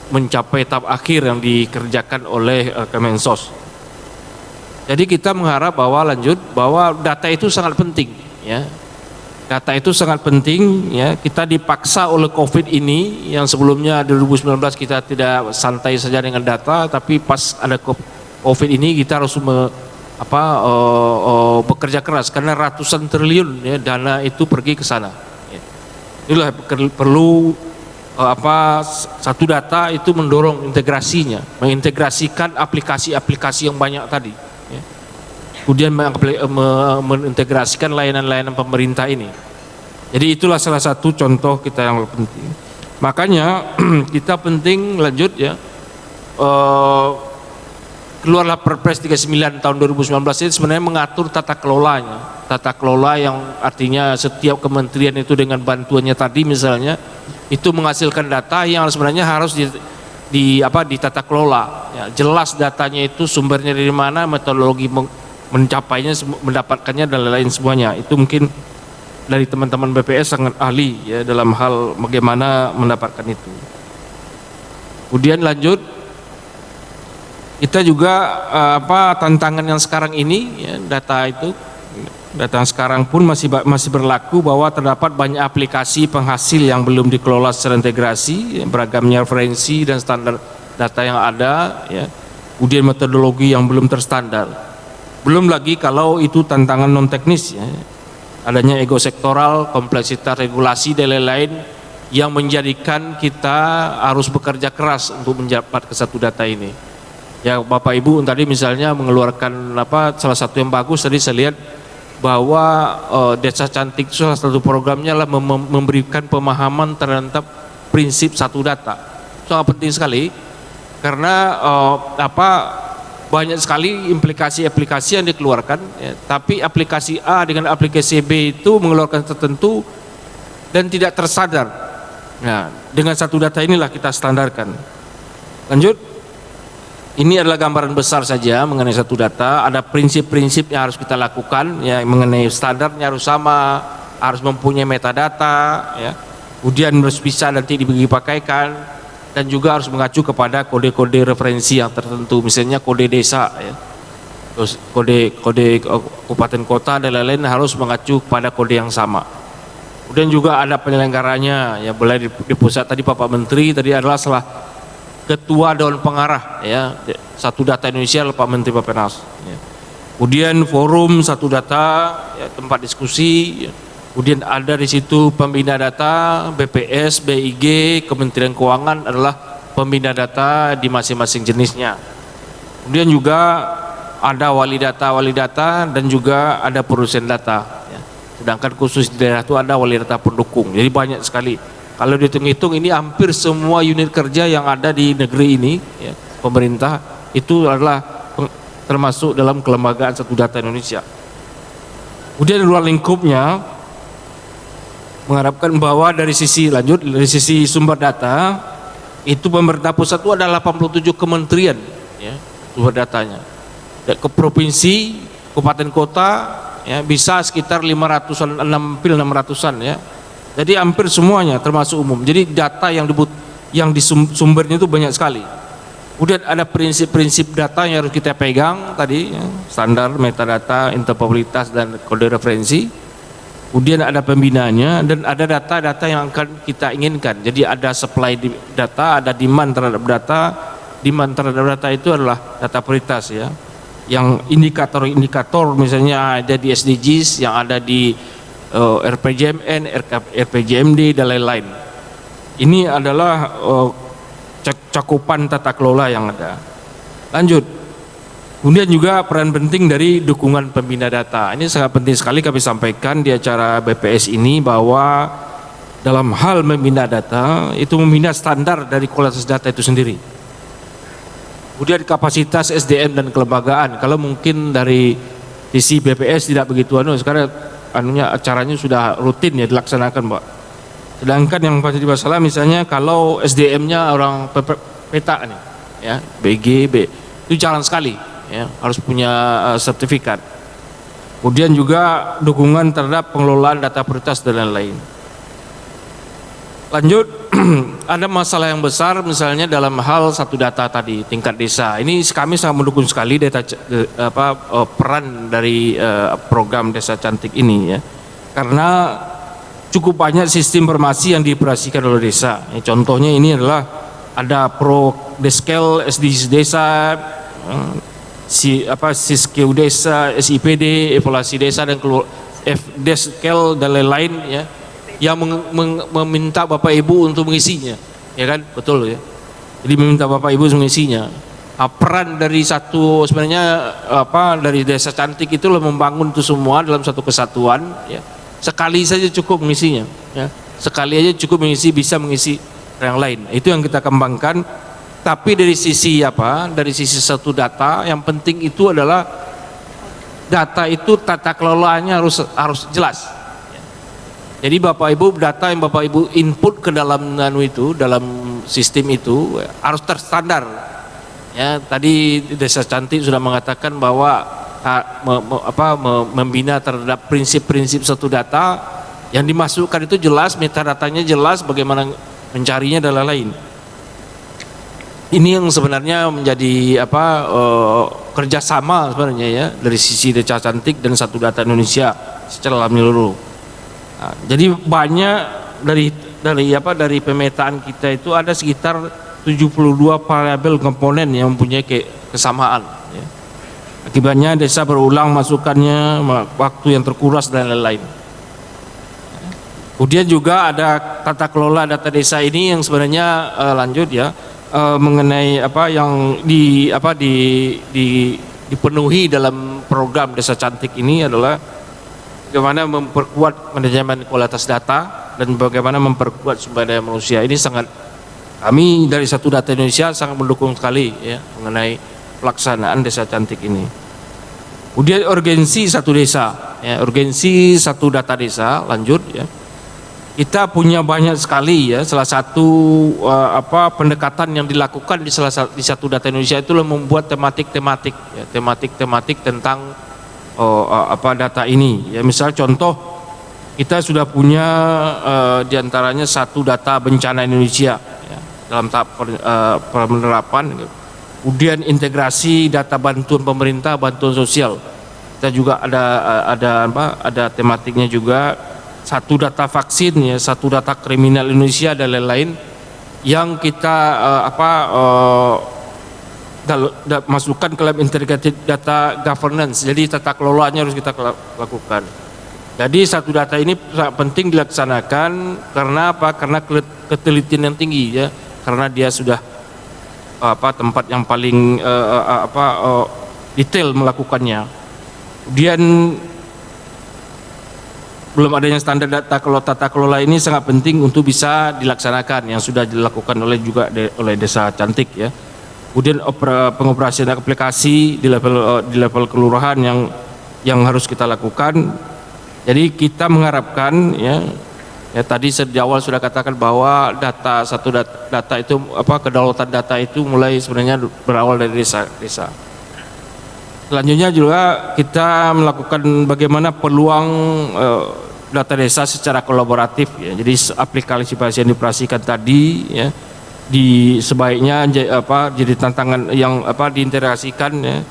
mencapai tahap akhir yang dikerjakan oleh Kemensos. Jadi kita mengharap bahwa data itu sangat penting, ya. Data itu sangat penting, ya. Kita dipaksa oleh COVID ini, yang sebelumnya 2019 kita tidak santai saja dengan data, tapi pas ada COVID ini kita harus bekerja keras karena ratusan triliun, ya, dana itu pergi ke sana, ya. Itulah perlu satu data itu mendorong integrasinya, mengintegrasikan aplikasi-aplikasi yang banyak tadi, ya. kemudian mengintegrasikan layanan-layanan pemerintah ini. Jadi itulah salah satu contoh kita yang penting. Makanya kita penting lanjut ya, keluarlah Perpres 39 tahun 2019 ini sebenarnya mengatur tata kelolanya. Tata kelola yang artinya setiap kementerian itu dengan bantuannya tadi misalnya itu menghasilkan data yang sebenarnya harus ditata kelola. Ya, jelas datanya itu sumbernya dari mana, metodologi mencapainya, mendapatkannya dan lain-lain semuanya. Itu mungkin dari teman-teman BPS sangat ahli ya dalam hal bagaimana mendapatkan itu. Kemudian lanjut, kita juga tantangan yang sekarang ini ya, data yang sekarang pun masih berlaku bahwa terdapat banyak aplikasi penghasil yang belum dikelola secara integrasi, ya, beragamnya referensi dan standar data yang ada, ya, kemudian metodologi yang belum terstandar. Belum lagi kalau itu tantangan non teknis ya. Adanya ego sektoral, kompleksitas regulasi dan lain-lain yang menjadikan kita harus bekerja keras untuk mendapatkan satu data ini. Ya Bapak Ibu tadi misalnya mengeluarkan salah satu yang bagus tadi saya lihat bahwa Desa Cantik itu salah satu programnya adalah memberikan pemahaman terhadap prinsip satu data. Sangat penting sekali karena banyak sekali aplikasi-aplikasi yang dikeluarkan ya, tapi aplikasi A dengan aplikasi B itu mengeluarkan tertentu dan tidak tersadar. Nah, dengan satu data inilah kita standarkan. Lanjut, ini adalah gambaran besar saja mengenai satu data. Ada prinsip-prinsip yang harus kita lakukan ya, mengenai standarnya harus sama, harus mempunyai metadata ya, kemudian harus bisa nanti dipakaikan, dan juga harus mengacu kepada kode-kode referensi yang tertentu, misalnya kode desa ya. Terus kode kabupaten kota dan lain-lain harus mengacu pada kode yang sama. Kemudian juga ada penyelenggaranya ya, boleh di pusat tadi Bapak Menteri tadi adalah salah ketua Dewan Pengarah ya Satu Data Indonesia Pak Menteri Bappenas ya. Kemudian forum Satu Data ya, tempat diskusi ya. Kemudian ada di situ pembina data, BPS, BIG, Kementerian Keuangan adalah pembina data di masing-masing jenisnya. Kemudian juga ada wali data dan juga ada produsen data ya. Sedangkan khusus di daerah itu ada wali data pendukung. Jadi banyak sekali. Kalau dihitung-hitung ini hampir semua unit kerja yang ada di negeri ini ya, pemerintah itu adalah termasuk dalam kelembagaan Satu Data Indonesia. Kemudian luar lingkupnya mengharapkan bahwa dari sisi sumber data itu pemerintah pusat itu ada 87 kementerian ya, sumber datanya. Dan ke provinsi, kabupaten kota ya bisa sekitar 500-an, 600-an ya. Jadi hampir semuanya termasuk umum. Jadi data yang sumbernya itu banyak sekali. Kemudian ada prinsip-prinsip data yang harus kita pegang tadi ya, standar, metadata, interoperabilitas dan kode referensi. Kemudian ada pembinaannya dan ada data-data yang akan kita inginkan. Jadi ada supply data, ada demand terhadap data. Demand terhadap data itu adalah data prioritas ya. Yang indikator-indikator misalnya ada di SDGs, yang ada di RPJMN, RPJMD dan lain-lain. Ini adalah cakupan tata kelola yang ada. Lanjut. Kemudian juga peran penting dari dukungan pembina data. Ini sangat penting sekali kami sampaikan di acara BPS ini bahwa dalam hal membina data itu membina standar dari kualitas data itu sendiri. Kemudian kapasitas SDM dan kelembagaan. Kalau mungkin dari sisi BPS tidak begitu sekarang acaranya sudah rutin ya dilaksanakan, Pak. Sedangkan yang pasti masalah misalnya kalau SDM-nya orang peta nih ya, BG, itu jarang sekali. Ya, harus punya sertifikat. Kemudian juga dukungan terhadap pengelolaan data prioritas dan lain-lain. Lanjut, ada masalah yang besar misalnya dalam hal satu data tadi tingkat desa. Ini kami sangat mendukung sekali peran dari program Desa Cantik ini ya. Karena cukup banyak sistem informasi yang dioperasikan oleh desa. Contohnya ini adalah ada Pro-Deskel, SDGs desa, Siskew desa, SIPD, evaluasi desa dan Deskel dan lain-lain ya, yang meminta Bapak Ibu untuk mengisinya, ya kan, betul ya. Jadi meminta Bapak Ibu mengisinya. peran dari satu sebenarnya dari Desa Cantik itu membangun itu semua dalam satu kesatuan, ya. Sekali saja cukup mengisinya, ya. Sekali aja cukup bisa mengisi yang lain. Itu yang kita kembangkan. Tapi dari sisi dari sisi satu data, yang penting itu adalah data itu tata kelolanya harus jelas. Jadi Bapak Ibu, data yang Bapak Ibu input ke dalam dalam sistem itu harus terstandar. Ya, tadi Desa Cantik sudah mengatakan bahwa membina terhadap prinsip-prinsip satu data yang dimasukkan itu jelas, metadatanya jelas, bagaimana mencarinya dan lain-lain. Ini yang sebenarnya menjadi kerjasama sebenarnya, ya, dari sisi Desa Cantik dan Satu Data Indonesia secara menyeluruh. Nah, jadi banyak dari pemetaan kita itu ada sekitar 72 variabel komponen yang mempunyai kesamaan, ya. Akibatnya desa berulang masukannya, waktu yang terkuras dan lain-lain. Kemudian juga ada tata kelola data desa ini yang sebenarnya lanjut, ya, mengenai yang dipenuhi dalam program Desa Cantik ini adalah bagaimana memperkuat manajemen kualitas data dan bagaimana memperkuat sumber daya manusia. Ini sangat, kami dari Satu Data Indonesia sangat mendukung sekali, ya, mengenai pelaksanaan Desa Cantik ini. Kemudian urgensi satu desa, ya, urgensi satu data desa, lanjut, ya. Kita punya banyak sekali, ya. Salah satu pendekatan yang dilakukan di Satu Data Indonesia itu membuat tematik-tematik, ya, tematik-tematik tentang data ini, ya. Misal contoh, kita sudah punya diantaranya Satu Data Bencana Indonesia, ya, dalam tahap penerapan. Kemudian integrasi data bantuan pemerintah, bantuan sosial, kita juga ada tematiknya juga. Satu Data Vaksin, ya, Satu Data Kriminal Indonesia dan lain-lain yang kita masukkan ke dalam integrated data governance. Jadi tata kelolanya harus kita lakukan. Jadi Satu Data ini sangat penting dilaksanakan karena karena ketelitian yang tinggi, ya, karena dia sudah tempat yang paling detail melakukannya. Kemudian belum adanya standar tata kelola ini sangat penting untuk bisa dilaksanakan, yang sudah dilakukan oleh Desa Cantik, ya. Kemudian pengoperasian aplikasi di level kelurahan yang harus kita lakukan. Jadi kita mengharapkan, ya tadi di awal sudah katakan bahwa satu data itu kedaulatan data itu mulai sebenarnya berawal dari desa. Selanjutnya juga kita melakukan bagaimana peluang data desa secara kolaboratif, ya. Jadi aplikasi yang dioperasikan tadi, ya, sebaiknya jadi tantangan yang diintegrasikan, ya,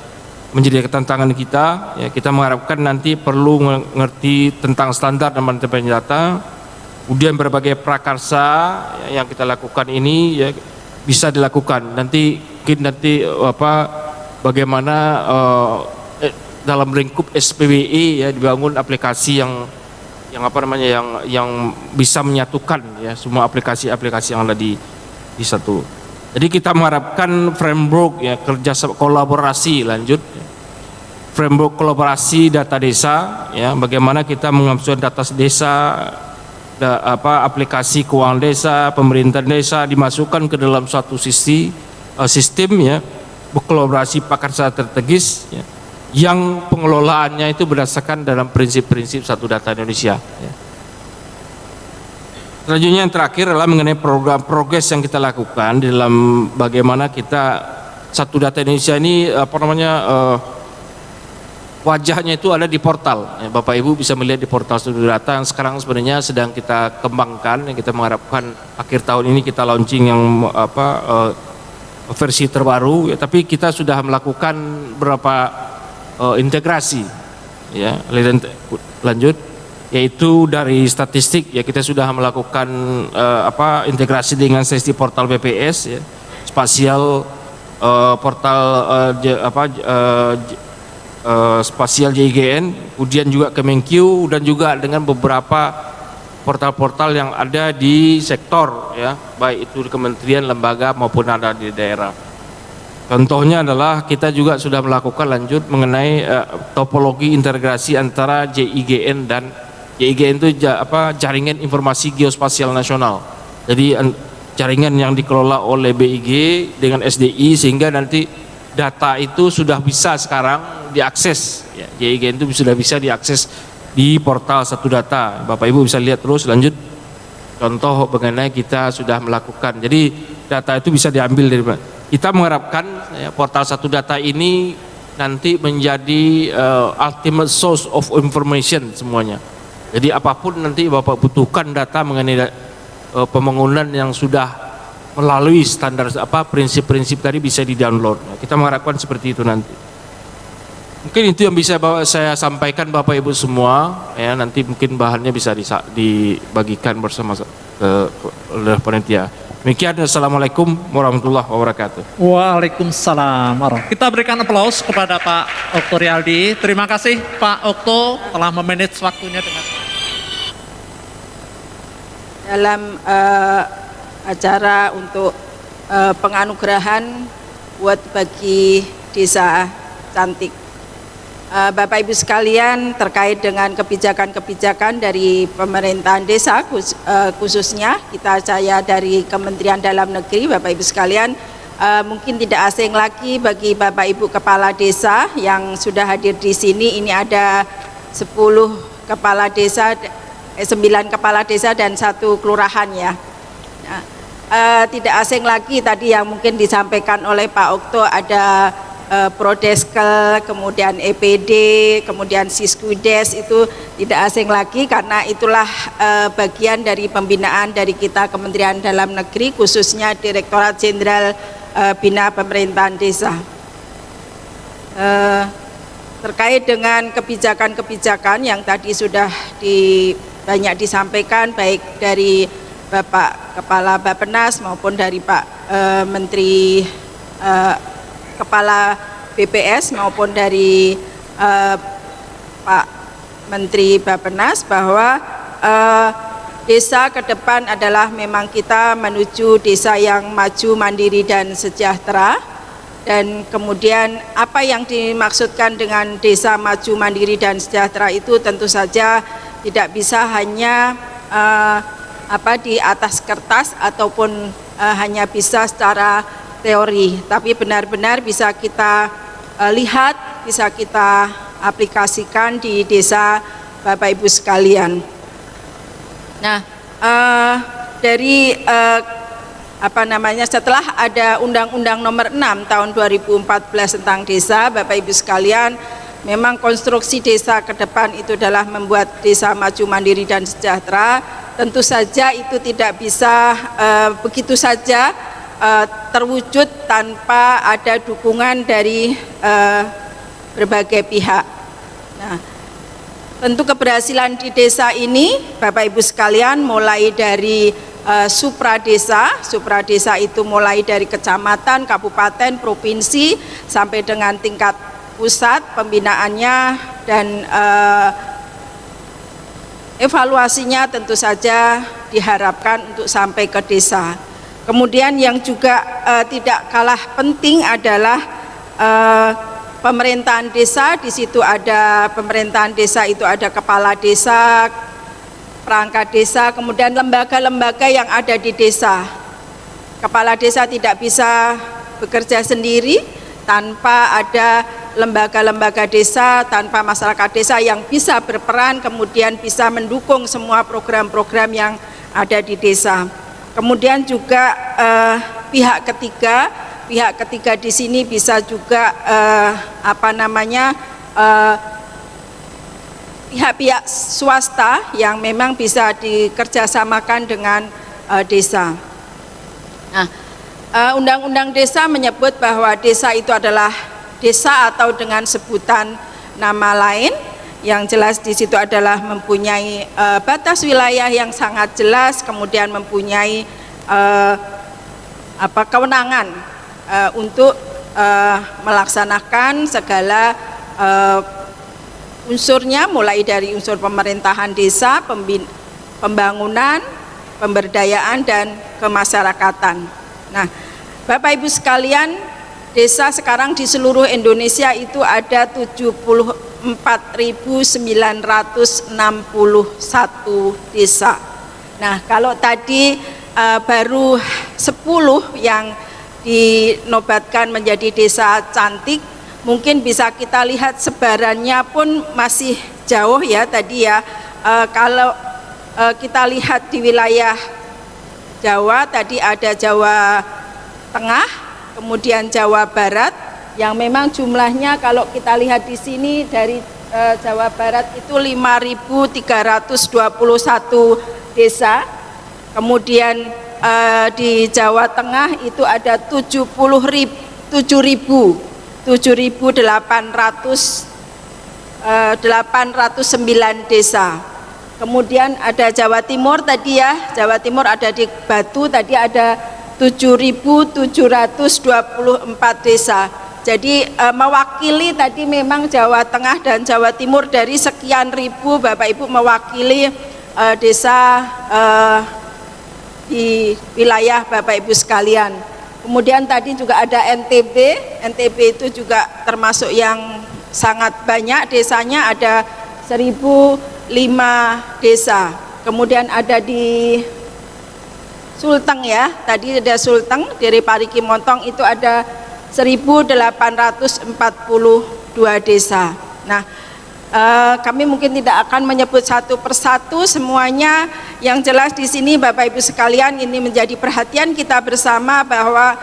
menjadi tantangan kita, ya. Kita mengharapkan nanti perlu mengerti tentang standar dan manajemen data. Kemudian berbagai prakarsa, ya, yang kita lakukan ini, ya, bisa dilakukan nanti bagaimana dalam lingkup SPWE, ya, dibangun aplikasi yang bisa menyatukan, ya, semua aplikasi-aplikasi yang ada di satu. Jadi kita mengharapkan framework, ya, kerja kolaborasi, lanjut, ya. Framework kolaborasi data desa, ya, bagaimana kita mengambil data desa, aplikasi keuangan desa, pemerintahan desa dimasukkan ke dalam suatu sistem, ya, berkolaborasi prakarsa strategis, ya, yang pengelolaannya itu berdasarkan dalam prinsip-prinsip Satu Data Indonesia, ya. Selanjutnya yang terakhir adalah mengenai program progres yang kita lakukan di dalam bagaimana kita Satu Data Indonesia ini wajahnya itu ada di portal, ya. Bapak Ibu bisa melihat di portal Satu Data yang sekarang sebenarnya sedang kita kembangkan, yang kita mengharapkan akhir tahun ini kita launching yang versi terbaru, ya. Tapi kita sudah melakukan beberapa integrasi, ya, lanjut, yaitu dari statistik, ya, kita sudah melakukan integrasi dengan sistem portal BPS, ya, spasial portal spasial JIGN, kemudian juga Kemenkyu, dan juga dengan beberapa portal-portal yang ada di sektor, ya, baik itu di kementerian, lembaga maupun ada di daerah. Contohnya adalah kita juga sudah melakukan lanjut mengenai topologi integrasi antara JIGN dan JIGN itu Jaringan Informasi Geospasial Nasional. Jadi jaringan yang dikelola oleh BIG dengan SDI, sehingga nanti data itu sudah bisa sekarang diakses. Ya, JIGN itu sudah bisa diakses di portal Satu Data. Bapak Ibu bisa lihat terus lanjut contoh mengenai kita sudah melakukan. Jadi data itu bisa diambil dari mana. Kita mengharapkan ya, portal Satu Data ini nanti menjadi ultimate source of information semuanya. Jadi apapun nanti Bapak butuhkan data mengenai pembangunan yang sudah melalui standar prinsip-prinsip tadi bisa di-download. Kita mengharapkan seperti itu nanti. Mungkin itu yang bisa saya sampaikan Bapak Ibu semua. Ya, nanti mungkin bahannya bisa dibagikan bersama oleh panitia. Demikian, assalamualaikum warahmatullahi wabarakatuh. Waalaikumsalam. Kita berikan aplaus kepada Pak Okto Riyaldi. Terima kasih Pak Okto telah memanage waktunya dengan dalam acara untuk penganugerahan buat bagi desa cantik. Bapak Ibu sekalian, terkait dengan kebijakan-kebijakan dari pemerintahan desa khususnya saya dari Kementerian Dalam Negeri, Bapak Ibu sekalian, mungkin tidak asing lagi bagi Bapak Ibu kepala desa yang sudah hadir di sini. Ini ada 10 kepala desa, 9 kepala desa dan 1 kelurahan ya. Nah, tidak asing lagi tadi yang mungkin disampaikan oleh Pak Okto, ada Prodeskel, kemudian EPD, kemudian Siskudes, itu tidak asing lagi karena itulah bagian dari pembinaan dari kita Kementerian Dalam Negeri, khususnya Direktorat Jenderal Bina Pemerintahan Desa. Terkait dengan kebijakan-kebijakan yang tadi sudah banyak disampaikan baik dari Bapak Kepala Bappenas maupun dari Pak Menteri Kepala BPS maupun dari Pak Menteri Bappenas, bahwa desa ke depan adalah memang kita menuju desa yang maju, mandiri dan sejahtera. Dan kemudian apa yang dimaksudkan dengan desa maju, mandiri dan sejahtera itu tentu saja tidak bisa hanya di atas kertas ataupun hanya bisa secara teori, tapi benar-benar bisa kita lihat, bisa kita aplikasikan di desa Bapak Ibu sekalian. Nah, dari setelah ada Undang-Undang Nomor 6 tahun 2014 tentang desa, Bapak Ibu sekalian, memang konstruksi desa ke depan itu adalah membuat desa maju, mandiri dan sejahtera. Tentu saja itu tidak bisa begitu saja terwujud tanpa ada dukungan dari berbagai pihak. Nah, tentu keberhasilan di desa ini Bapak Ibu sekalian mulai dari supradesa itu mulai dari kecamatan, kabupaten, provinsi sampai dengan tingkat pusat pembinaannya, dan evaluasinya tentu saja diharapkan untuk sampai ke desa. Kemudian yang juga tidak kalah penting adalah pemerintahan desa. Di situ ada pemerintahan desa, itu ada kepala desa, perangkat desa, kemudian lembaga-lembaga yang ada di desa. Kepala desa tidak bisa bekerja sendiri tanpa ada lembaga-lembaga desa, tanpa masyarakat desa yang bisa berperan kemudian bisa mendukung semua program-program yang ada di desa. Kemudian juga pihak ketiga di sini bisa juga pihak-pihak swasta yang memang bisa dikerjasamakan dengan desa. Nah, Undang-Undang Desa menyebut bahwa desa itu adalah desa atau dengan sebutan nama lain. Yang jelas di situ adalah mempunyai batas wilayah yang sangat jelas, kemudian mempunyai kewenangan untuk melaksanakan segala unsurnya, mulai dari unsur pemerintahan desa, pembangunan, pemberdayaan dan kemasyarakatan. Nah, Bapak Ibu sekalian, desa sekarang di seluruh Indonesia itu ada 74.961 desa. Nah, kalau tadi baru 10 yang dinobatkan menjadi desa cantik, mungkin bisa kita lihat sebarannya pun masih jauh ya tadi ya. Kalau kita lihat di wilayah Jawa, tadi ada Jawa Tengah, kemudian Jawa Barat, yang memang jumlahnya kalau kita lihat di sini dari Jawa Barat itu 5.321 desa, kemudian di Jawa Tengah itu ada 7.809 desa. Kemudian ada Jawa Timur tadi ya, Jawa Timur ada di Batu, tadi ada 7.724 desa. Jadi mewakili tadi memang Jawa Tengah dan Jawa Timur dari sekian ribu Bapak Ibu mewakili desa di wilayah Bapak Ibu sekalian. Kemudian tadi juga ada NTB, NTB itu juga termasuk yang sangat banyak desanya, ada 1.005 desa. Kemudian ada di Sulteng ya, tadi ada Sulteng dari Parigi Montong itu ada 1.842 desa. Nah, kami mungkin tidak akan menyebut satu persatu semuanya. Yang jelas di sini Bapak Ibu sekalian, ini menjadi perhatian kita bersama bahwa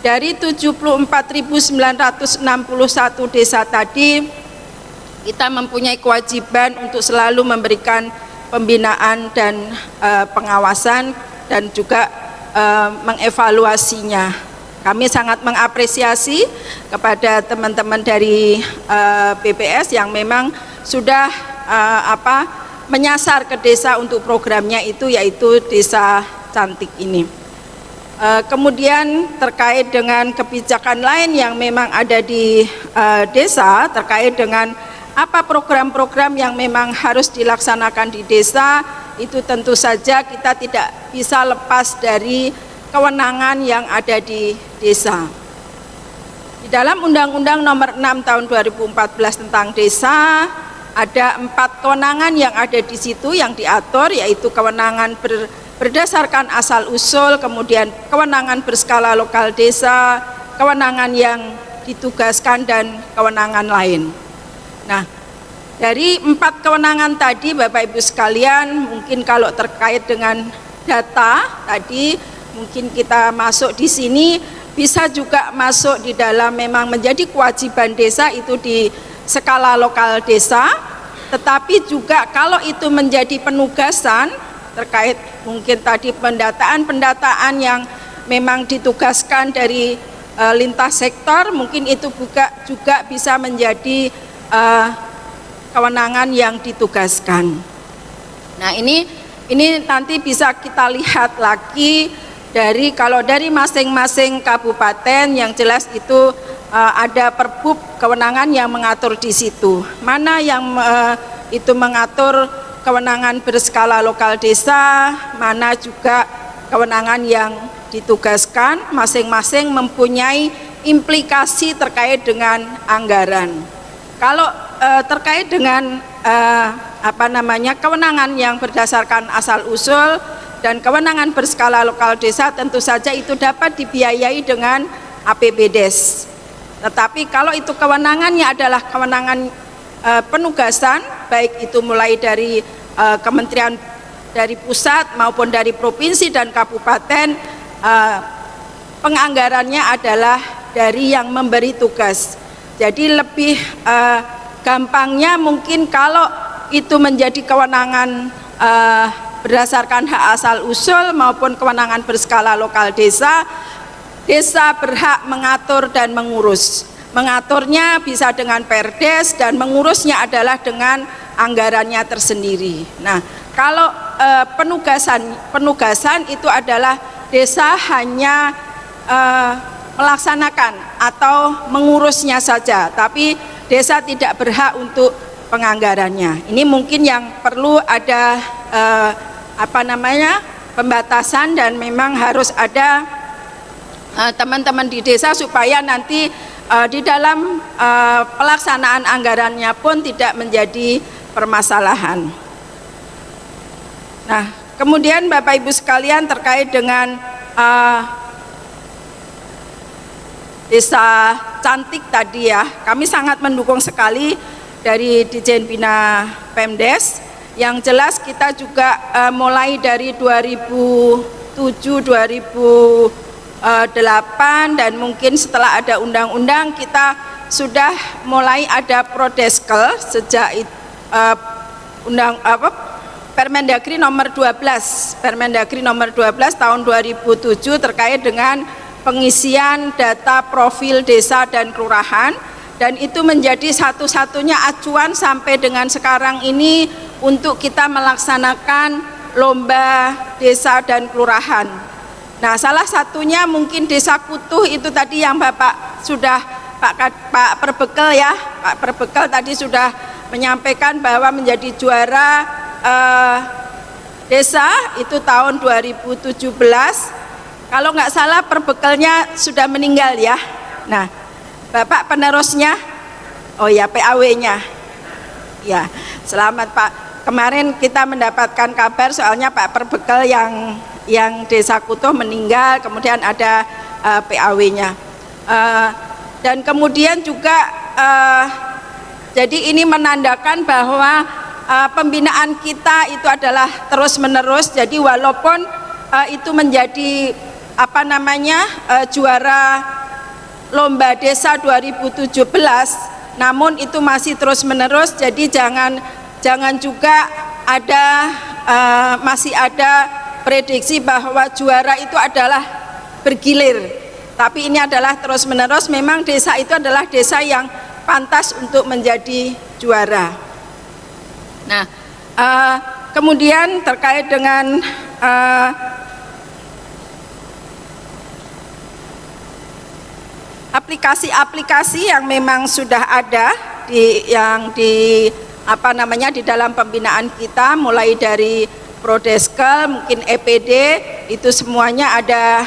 dari 74.961 desa tadi, kita mempunyai kewajiban untuk selalu memberikan pembinaan dan pengawasan dan juga mengevaluasinya. Kami sangat mengapresiasi kepada teman-teman dari BPS yang memang sudah menyasar ke desa untuk programnya itu, yaitu Desa Cantik ini. Kemudian terkait dengan kebijakan lain yang memang ada di desa, terkait dengan apa program-program yang memang harus dilaksanakan di desa, itu tentu saja kita tidak bisa lepas dari kewenangan yang ada di desa. Di dalam Undang-Undang Nomor 6 Tahun 2014 tentang desa, ada 4 kewenangan yang ada di situ yang diatur, yaitu kewenangan berdasarkan asal-usul, kemudian kewenangan berskala lokal desa, kewenangan yang ditugaskan, dan kewenangan lain. Nah, dari 4 kewenangan tadi Bapak Ibu sekalian, mungkin kalau terkait dengan data tadi, mungkin kita masuk di sini, bisa juga masuk di dalam memang menjadi kewajiban desa itu di skala lokal desa, tetapi juga kalau itu menjadi penugasan terkait mungkin tadi pendataan yang memang ditugaskan dari lintas sektor, mungkin itu juga bisa menjadi kewenangan yang ditugaskan. Nah, ini nanti bisa kita lihat lagi kalau dari masing-masing kabupaten, yang jelas itu ada perbub kewenangan yang mengatur di situ. Mana yang itu mengatur kewenangan berskala lokal desa, mana juga kewenangan yang ditugaskan, masing-masing mempunyai implikasi terkait dengan anggaran. Kalau terkait dengan kewenangan yang berdasarkan asal-usul dan kewenangan berskala lokal desa, tentu saja itu dapat dibiayai dengan APBDes. Tetapi kalau itu kewenangannya adalah kewenangan penugasan, baik itu mulai dari kementerian dari pusat maupun dari provinsi dan kabupaten, penganggarannya adalah dari yang memberi tugas. Jadi lebih gampangnya mungkin kalau itu menjadi kewenangan berdasarkan hak asal-usul maupun kewenangan berskala lokal desa, desa berhak mengatur dan mengurus. Mengaturnya bisa dengan perdes dan mengurusnya adalah dengan anggarannya tersendiri. Nah, kalau penugasan itu adalah desa hanya melaksanakan atau mengurusnya saja, tapi desa tidak berhak untuk penganggarannya. Ini mungkin yang perlu ada pembatasan, dan memang harus ada teman-teman di desa supaya nanti di dalam pelaksanaan anggarannya pun tidak menjadi permasalahan. Nah, kemudian Bapak Ibu sekalian terkait dengan Desa Cantik tadi ya, kami sangat mendukung sekali dari Ditjen Bina Pemdes. Yang jelas kita juga mulai dari 2007, 2008 dan mungkin setelah ada undang-undang kita sudah mulai ada prodeskel sejak Permendagri nomor 12 tahun 2007 terkait dengan pengisian data profil desa dan kelurahan, dan itu menjadi satu-satunya acuan sampai dengan sekarang ini untuk kita melaksanakan lomba desa dan kelurahan. Nah, salah satunya mungkin Desa Kutuh itu tadi yang Bapak sudah Pak Perbekel ya, Pak Perbekel tadi sudah menyampaikan bahwa menjadi juara desa itu tahun 2017. Kalau nggak salah perbekelnya sudah meninggal ya. Nah, Bapak penerusnya, oh ya PAW-nya. Ya, selamat Pak. Kemarin kita mendapatkan kabar soalnya Pak Perbekel yang Desa Kutuh meninggal, kemudian ada PAW-nya. Dan kemudian juga jadi ini menandakan bahwa pembinaan kita itu adalah terus-menerus. Jadi walaupun itu menjadi juara lomba desa 2017, namun itu masih terus-menerus. Jadi jangan juga masih ada prediksi bahwa juara itu adalah bergilir, tapi ini adalah terus-menerus. Memang desa itu adalah desa yang pantas untuk menjadi juara. Nah, kemudian terkait dengan aplikasi-aplikasi yang memang sudah ada di dalam pembinaan kita, mulai dari Prodeskel, mungkin EPD, itu semuanya ada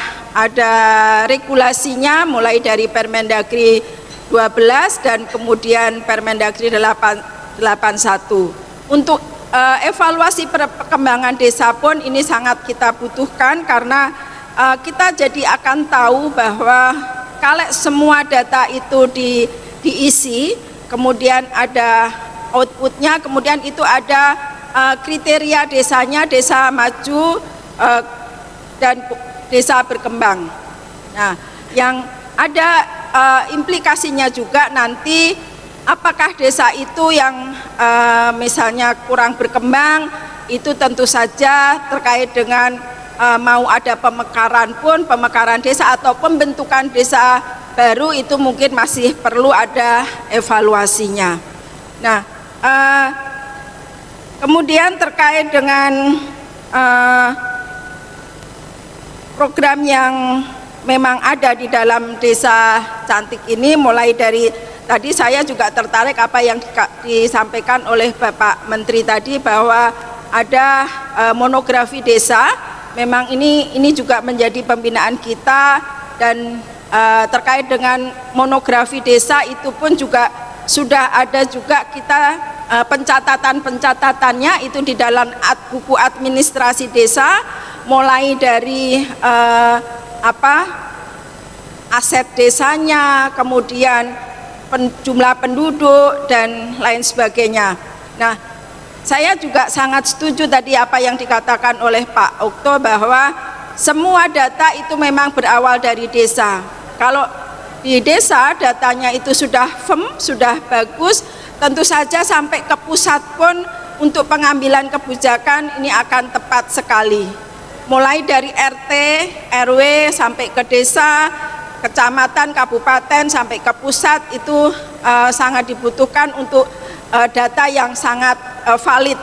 regulasinya, mulai dari Permendagri 12 dan kemudian Permendagri 81. Untuk evaluasi perkembangan desa pun ini sangat kita butuhkan, karena kita jadi akan tahu bahwa kalau semua data itu diisi, kemudian ada outputnya, kemudian itu ada kriteria desanya, desa maju dan desa berkembang. Nah, yang ada implikasinya juga nanti, apakah desa itu yang misalnya kurang berkembang, itu tentu saja terkait dengan mau ada pemekaran pun, pemekaran desa atau pembentukan desa baru, itu mungkin masih perlu ada evaluasinya. Nah, kemudian terkait dengan program yang memang ada di dalam Desa Cantik ini, mulai dari tadi saya juga tertarik apa yang disampaikan oleh Bapak Menteri tadi, bahwa ada monografi desa. Memang ini juga menjadi pembinaan kita, dan terkait dengan monografi desa itu pun juga sudah ada juga kita pencatatannya itu di dalam buku administrasi desa, mulai dari aset desanya, kemudian jumlah penduduk dan lain sebagainya. Nah, saya juga sangat setuju tadi apa yang dikatakan oleh Pak Okto, bahwa semua data itu memang berawal dari desa. Kalau di desa datanya itu sudah firm, sudah bagus, tentu saja sampai ke pusat pun untuk pengambilan kebijakan ini akan tepat sekali. Mulai dari RT, RW sampai ke desa, kecamatan, kabupaten sampai ke pusat, itu sangat dibutuhkan untuk data yang sangat valid.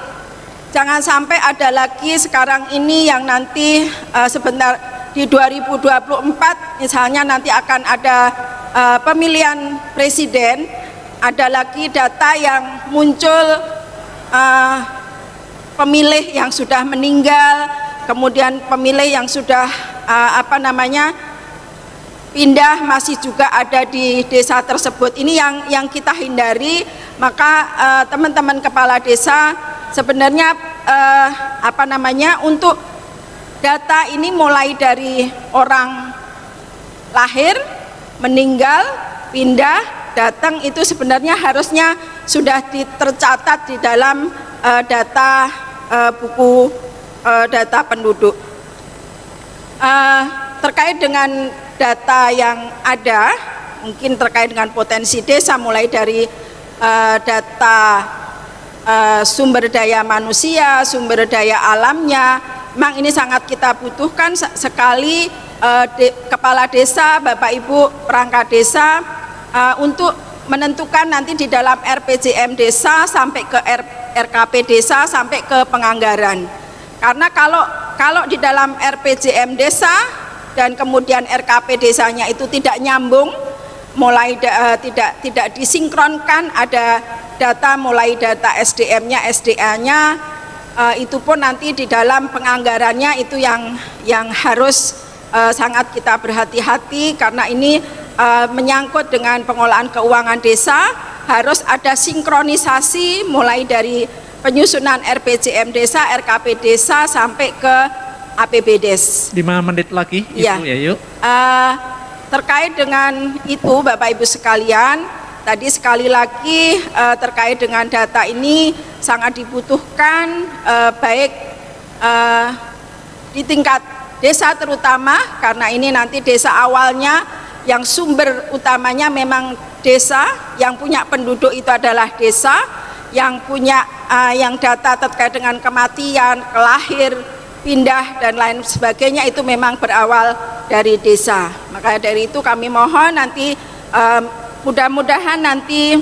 Jangan sampai ada lagi sekarang ini yang nanti sebentar di 2024 misalnya nanti akan ada pemilihan presiden, ada lagi data yang muncul pemilih yang sudah meninggal, kemudian pemilih yang sudah pindah masih juga ada di desa tersebut. Ini yang kita hindari. Maka teman-teman kepala desa sebenarnya untuk data ini mulai dari orang lahir, meninggal, pindah, datang, itu sebenarnya harusnya sudah tercatat di dalam data buku data penduduk. Terkait dengan data yang ada, mungkin terkait dengan potensi desa, mulai dari data sumber daya manusia, sumber daya alamnya, memang ini sangat kita butuhkan sekali kepala desa, Bapak Ibu perangkat desa untuk menentukan nanti di dalam RPJM desa sampai ke RKP desa sampai ke penganggaran. Karena kalau di dalam RPJM desa dan kemudian RKP desanya itu tidak nyambung, mulai tidak disinkronkan, ada data mulai data SDM-nya, SDA-nya, itu pun nanti di dalam penganggarannya itu yang harus sangat kita berhati-hati, karena ini menyangkut dengan pengelolaan keuangan desa. Harus ada sinkronisasi mulai dari penyusunan RPJM desa, RKP desa sampai ke APBDes. 5 menit lagi, ya. Ibu Yayu. Terkait dengan itu Bapak Ibu sekalian, tadi sekali lagi terkait dengan data ini sangat dibutuhkan, baik di tingkat desa terutama, karena ini nanti desa awalnya yang sumber utamanya memang desa, yang punya penduduk itu adalah desa, yang punya yang data terkait dengan kematian, kelahir, pindah dan lain sebagainya itu memang berawal dari desa. Maka dari itu kami mohon nanti mudah-mudahan nanti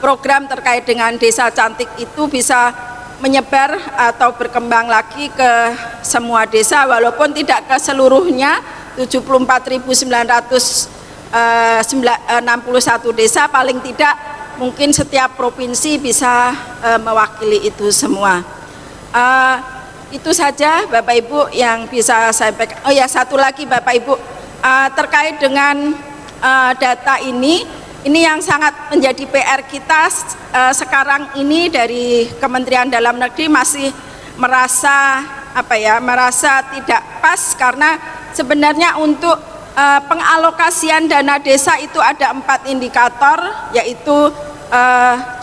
program terkait dengan desa cantik itu bisa menyebar atau berkembang lagi ke semua desa, walaupun tidak ke seluruhnya 74.961 desa, paling tidak mungkin setiap provinsi bisa mewakili itu semua. Itu saja Bapak Ibu yang bisa saya sampaikan. Oh ya, satu lagi Bapak Ibu, terkait dengan data ini yang sangat menjadi PR kita sekarang ini dari Kementerian Dalam Negeri masih merasa merasa tidak pas, karena sebenarnya untuk pengalokasian dana desa itu ada 4 indikator, yaitu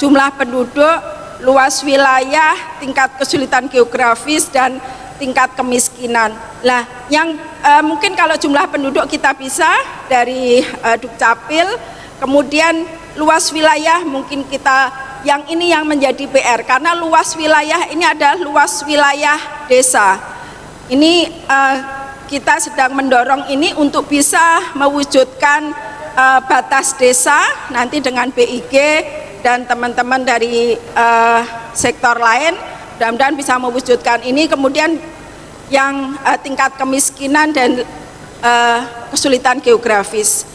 jumlah penduduk, luas wilayah, tingkat kesulitan geografis, dan tingkat kemiskinan. Nah, yang mungkin kalau jumlah penduduk kita bisa dari Dukcapil, kemudian luas wilayah mungkin kita yang menjadi PR, karena luas wilayah ini adalah luas wilayah desa. Ini kita sedang mendorong ini untuk bisa mewujudkan batas desa nanti dengan BIG dan teman-teman dari sektor lain, mudah-mudahan bisa mewujudkan ini. Kemudian yang tingkat kemiskinan dan kesulitan geografis.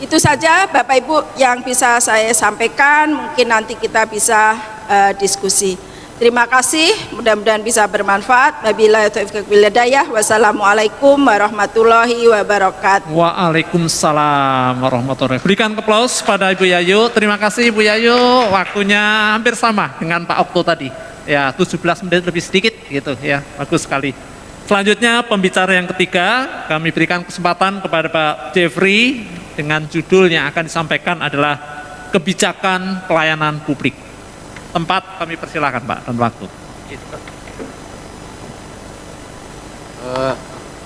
Itu saja Bapak Ibu yang bisa saya sampaikan, mungkin nanti kita bisa diskusi. Terima kasih, mudah-mudahan bisa bermanfaat. Wabillahi taufiq wal hidayah. Wassalamualaikum warahmatullahi wabarakatuh. Waalaikumsalam warahmatullahi wabarakatuh. Berikan aplaus pada Ibu Yayu. Terima kasih Ibu Yayu, waktunya hampir sama dengan Pak Okto tadi. Ya, 17 menit lebih sedikit gitu ya. Bagus sekali. Selanjutnya pembicara yang ketiga, kami berikan kesempatan kepada Pak Jeffrey dengan judul yang akan disampaikan adalah kebijakan pelayanan publik. Tempat kami persilakan Pak dan waktu.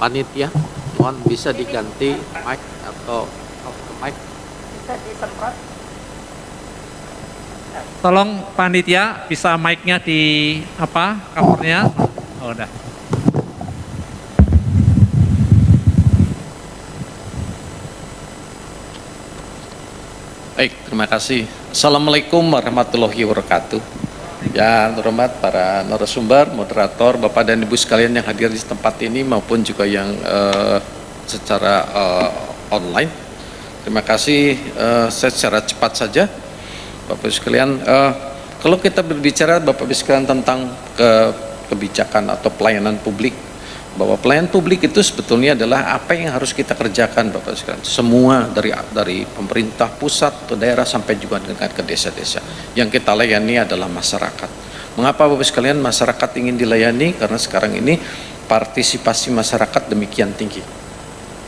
Panitia, mohon bisa diganti mic atau off the mic. Bisa disemprot. Tolong panitia bisa mic-nya di covernya. Oh, udah. Baik, terima kasih. Assalamualaikum warahmatullahi wabarakatuh. Yang terhormat para narasumber, moderator, Bapak dan Ibu sekalian yang hadir di tempat ini maupun juga yang secara online. Terima kasih. Saya secara cepat saja, Bapak Ibu sekalian. Kalau kita berbicara Bapak Ibu sekalian tentang kebijakan atau pelayanan publik, bahwa pelayanan publik itu sebetulnya adalah apa yang harus kita kerjakan Bapak sekalian. Semua dari pemerintah pusat ke daerah sampai juga dengan ke desa-desa. Yang kita layani adalah masyarakat. Mengapa Bapak sekalian masyarakat ingin dilayani? Karena sekarang ini partisipasi masyarakat demikian tinggi.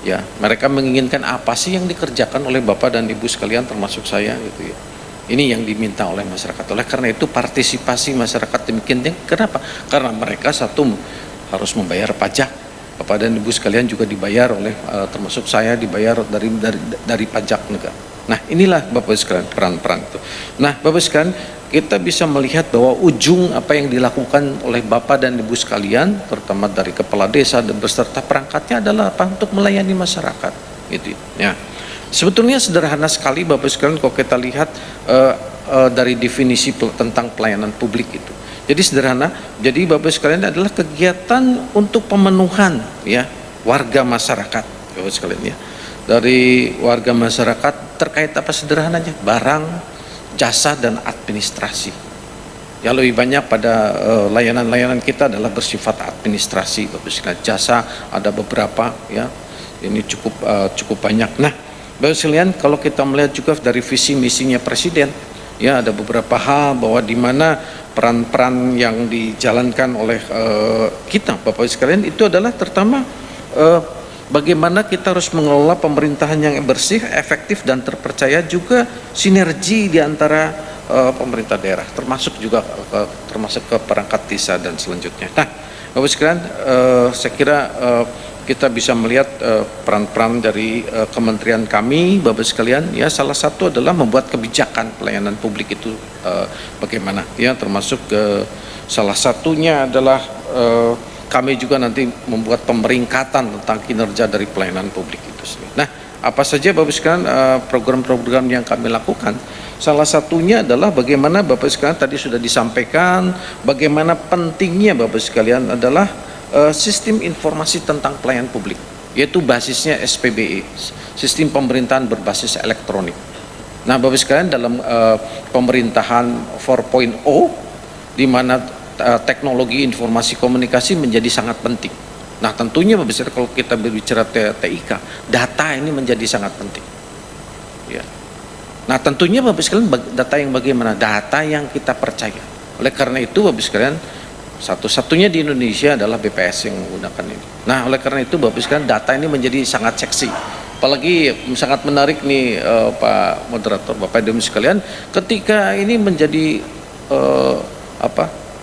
Ya, mereka menginginkan apa sih yang dikerjakan oleh Bapak dan Ibu sekalian termasuk saya gitu ya. Ini yang diminta oleh masyarakat. Oleh karena itu partisipasi masyarakat demikian tinggi. Kenapa? Karena mereka satu harus membayar pajak. Bapak dan Ibu sekalian juga dibayar oleh termasuk saya dibayar dari pajak negara. Nah, inilah Bapak sekalian peran-peran itu. Nah, Bapak sekalian, kita bisa melihat bahwa ujung apa yang dilakukan oleh Bapak dan Ibu sekalian, terutama dari kepala desa dan beserta perangkatnya adalah apa? Untuk melayani masyarakat, gitu. Ya. Sebetulnya sederhana sekali Bapak sekalian kalau kita lihat dari definisi tentang pelayanan publik itu. Jadi sederhana, jadi Bapak sekalian adalah kegiatan untuk pemenuhan ya warga masyarakat, Bapak sekalian ya. Dari warga masyarakat terkait apa sederhananya? Barang, jasa dan administrasi. Ya lebih banyak pada layanan-layanan kita adalah bersifat administrasi, Bapak sekalian. Jasa ada beberapa ya. Ini cukup banyak. Nah, Bapak sekalian, kalau kita melihat juga dari visi misinya Presiden, ya ada beberapa hal bahwa di mana peran-peran yang dijalankan oleh kita Bapak sekalian itu adalah terutama bagaimana kita harus mengelola pemerintahan yang bersih, efektif dan terpercaya, juga sinergi di antara pemerintah daerah termasuk juga termasuk ke perangkat desa dan selanjutnya. Nah, Bapak sekalian, saya kira kita bisa melihat peran-peran dari kementerian kami Bapak sekalian ya, salah satu adalah membuat kebijakan pelayanan publik itu bagaimana ya, termasuk salah satunya adalah kami juga nanti membuat pemeringkatan tentang kinerja dari pelayanan publik itu sendiri. Nah, apa saja Bapak sekalian program-program yang kami lakukan? Salah satunya adalah bagaimana Bapak sekalian tadi sudah disampaikan, bagaimana pentingnya Bapak sekalian adalah sistem informasi tentang pelayanan publik, yaitu basisnya SPBE, sistem pemerintahan berbasis elektronik. Nah, Bapak sekalian, dalam pemerintahan 4.0 di mana teknologi informasi komunikasi menjadi sangat penting. Nah, tentunya Bapak sekalian, kalau kita berbicara TIK, data ini menjadi sangat penting. Ya. Nah, tentunya Bapak sekalian, data yang bagaimana? Data yang kita percaya. Oleh karena itu Bapak sekalian, satu-satunya di Indonesia adalah BPS yang menggunakan ini. Nah, oleh karena itu Bapak sekalian, data ini menjadi sangat seksi. Apalagi sangat menarik nih Pak Moderator, Bapak dan Ibu sekalian, ketika ini menjadi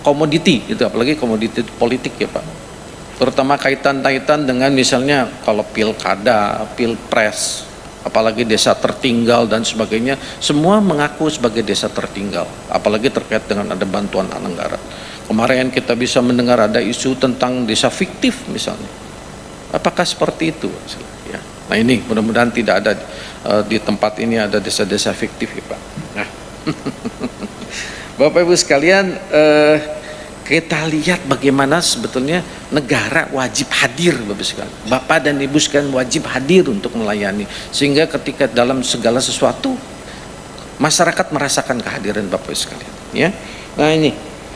komoditi gitu, apalagi komoditi politik ya Pak. Terutama kaitan-kaitan dengan misalnya kalau pilkada, pilpres, apalagi desa tertinggal dan sebagainya, semua mengaku sebagai desa tertinggal, apalagi terkait dengan ada bantuan anggaran. Kemarin kita bisa mendengar ada isu tentang desa fiktif misalnya. Apakah seperti itu? Ya. Nah, ini mudah-mudahan tidak ada di tempat ini ada desa-desa fiktif ya Pak. Nah. Bapak Ibu sekalian, kita lihat bagaimana sebetulnya negara wajib hadir Bapak sekalian. Bapak dan Ibu sekalian wajib hadir untuk melayani, sehingga ketika dalam segala sesuatu masyarakat merasakan kehadiran Bapak sekalian ya. Nah, ini.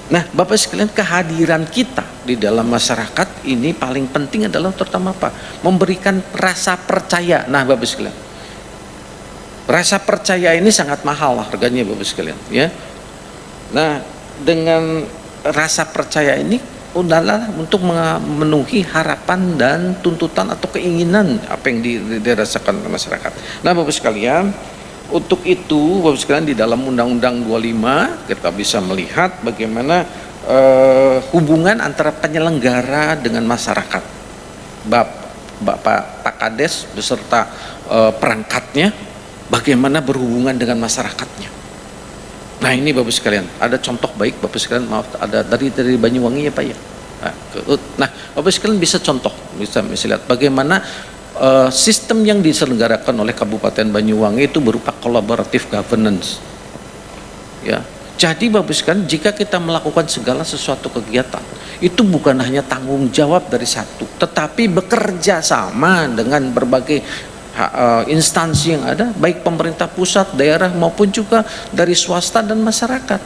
Nah, Bapak sekalian, kehadiran kita di dalam masyarakat ini paling penting adalah terutama apa? Memberikan rasa percaya. Nah, Bapak sekalian, rasa percaya ini sangat mahal harganya Bapak sekalian ya. Nah, dengan rasa percaya ini adalah untuk memenuhi harapan dan tuntutan atau keinginan apa yang dirasakan oleh masyarakat. Nah, Bapak sekalian, untuk itu Bapak sekalian, di dalam Undang-Undang 25 kita bisa melihat bagaimana hubungan antara penyelenggara dengan masyarakat. Bapak Pak Kades beserta perangkatnya bagaimana berhubungan dengan masyarakatnya. Nah, ini Bapak sekalian, ada contoh baik Bapak sekalian, maaf, ada dari Banyuwangi ya Pak ya. Nah, Bapak sekalian bisa contoh, bisa lihat bagaimana sistem yang diselenggarakan oleh Kabupaten Banyuwangi itu berupa collaborative governance. Ya. Jadi Bapak sekalian, jika kita melakukan segala sesuatu kegiatan, itu bukan hanya tanggung jawab dari satu, tetapi bekerja sama dengan berbagai instansi yang ada, baik pemerintah pusat, daerah maupun juga dari swasta dan masyarakat.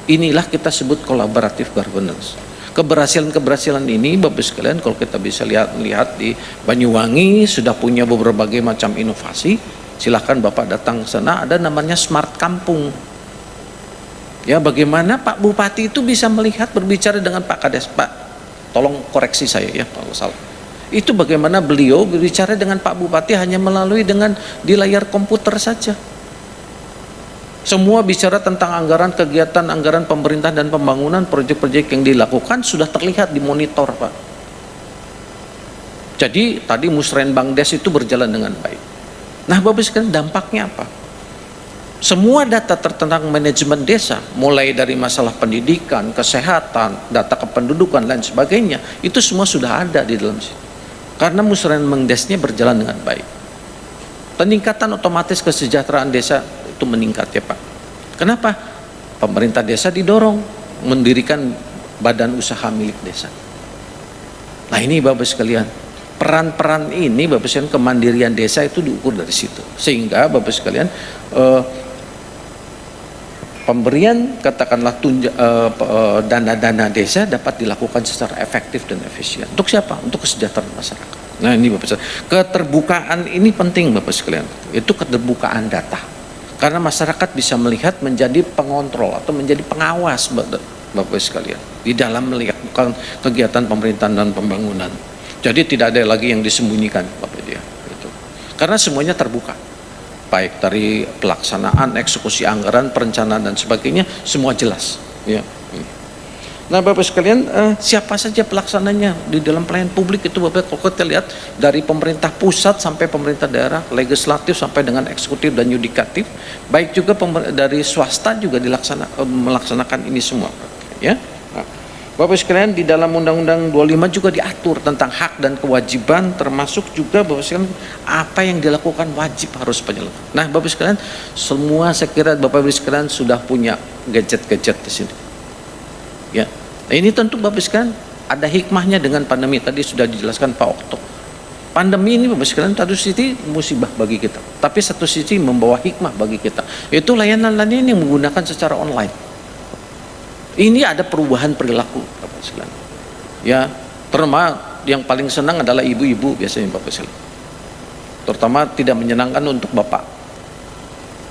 Inilah kita sebut collaborative governance. Keberhasilan ini Bapak sekalian, kalau kita bisa lihat di Banyuwangi sudah punya berbagai macam inovasi. Silahkan Bapak datang ke sana, ada namanya Smart Kampung. Ya, bagaimana Pak Bupati itu bisa melihat, berbicara dengan Pak Kades, Pak, tolong koreksi saya ya kalau salah. Itu bagaimana beliau berbicara dengan Pak Bupati hanya melalui dengan di layar komputer saja. Semua bicara tentang anggaran kegiatan, anggaran pemerintah dan pembangunan, proyek-proyek yang dilakukan sudah terlihat di monitor, Pak. Jadi tadi Musrenbangdes itu berjalan dengan baik. Nah, Bapak sekalian, dampaknya apa? Semua data tentang manajemen desa, mulai dari masalah pendidikan, kesehatan, data kependudukan dan sebagainya, itu semua sudah ada di dalam situ. Karena Musrenbangdesnya berjalan dengan baik. Peningkatan otomatis kesejahteraan desa itu meningkat ya Pak. Kenapa? Pemerintah desa didorong mendirikan badan usaha milik desa. Nah ini Bapak sekalian, peran-peran ini Bapak sekalian, kemandirian desa itu diukur dari situ. Sehingga Bapak sekalian, pemberian katakanlah dana-dana desa dapat dilakukan secara efektif dan efisien. Untuk siapa? Untuk kesejahteraan masyarakat. Nah ini Bapak sekalian, keterbukaan ini penting Bapak sekalian. Itu keterbukaan data. Karena masyarakat bisa melihat, menjadi pengontrol atau menjadi pengawas Bapak sekalian di dalam melakukan kegiatan pemerintahan dan pembangunan. Jadi tidak ada lagi yang disembunyikan Bapak dia. Gitu. Karena semuanya terbuka. Baik dari pelaksanaan, eksekusi anggaran, perencanaan dan sebagainya, semua jelas. Ya. Nah Bapak sekalian, siapa saja pelaksananya di dalam pelayanan publik itu Bapak, kalau kita lihat dari pemerintah pusat sampai pemerintah daerah, legislatif sampai dengan eksekutif dan yudikatif, baik juga dari swasta juga melaksanakan ini semua. Ya, nah, Bapak sekalian, di dalam Undang-Undang 25 juga diatur tentang hak dan kewajiban, termasuk juga Bapak sekalian apa yang dilakukan wajib harus penyelenggara. Nah Bapak sekalian, semua saya kira Bapak sekalian sudah punya gadget-gadget di sini. Ya, nah ini tentu Bapak sekalian ada hikmahnya dengan pandemi, tadi sudah dijelaskan Pak Okto. Pandemi ini Bapak sekalian satu sisi musibah bagi kita, tapi satu sisi membawa hikmah bagi kita. Itu layanan-layanan yang menggunakan secara online. Ini ada perubahan perilaku Bapak sekalian. Ya, terutama yang paling senang adalah ibu-ibu biasanya Bapak sekalian. Terutama tidak menyenangkan untuk Bapak.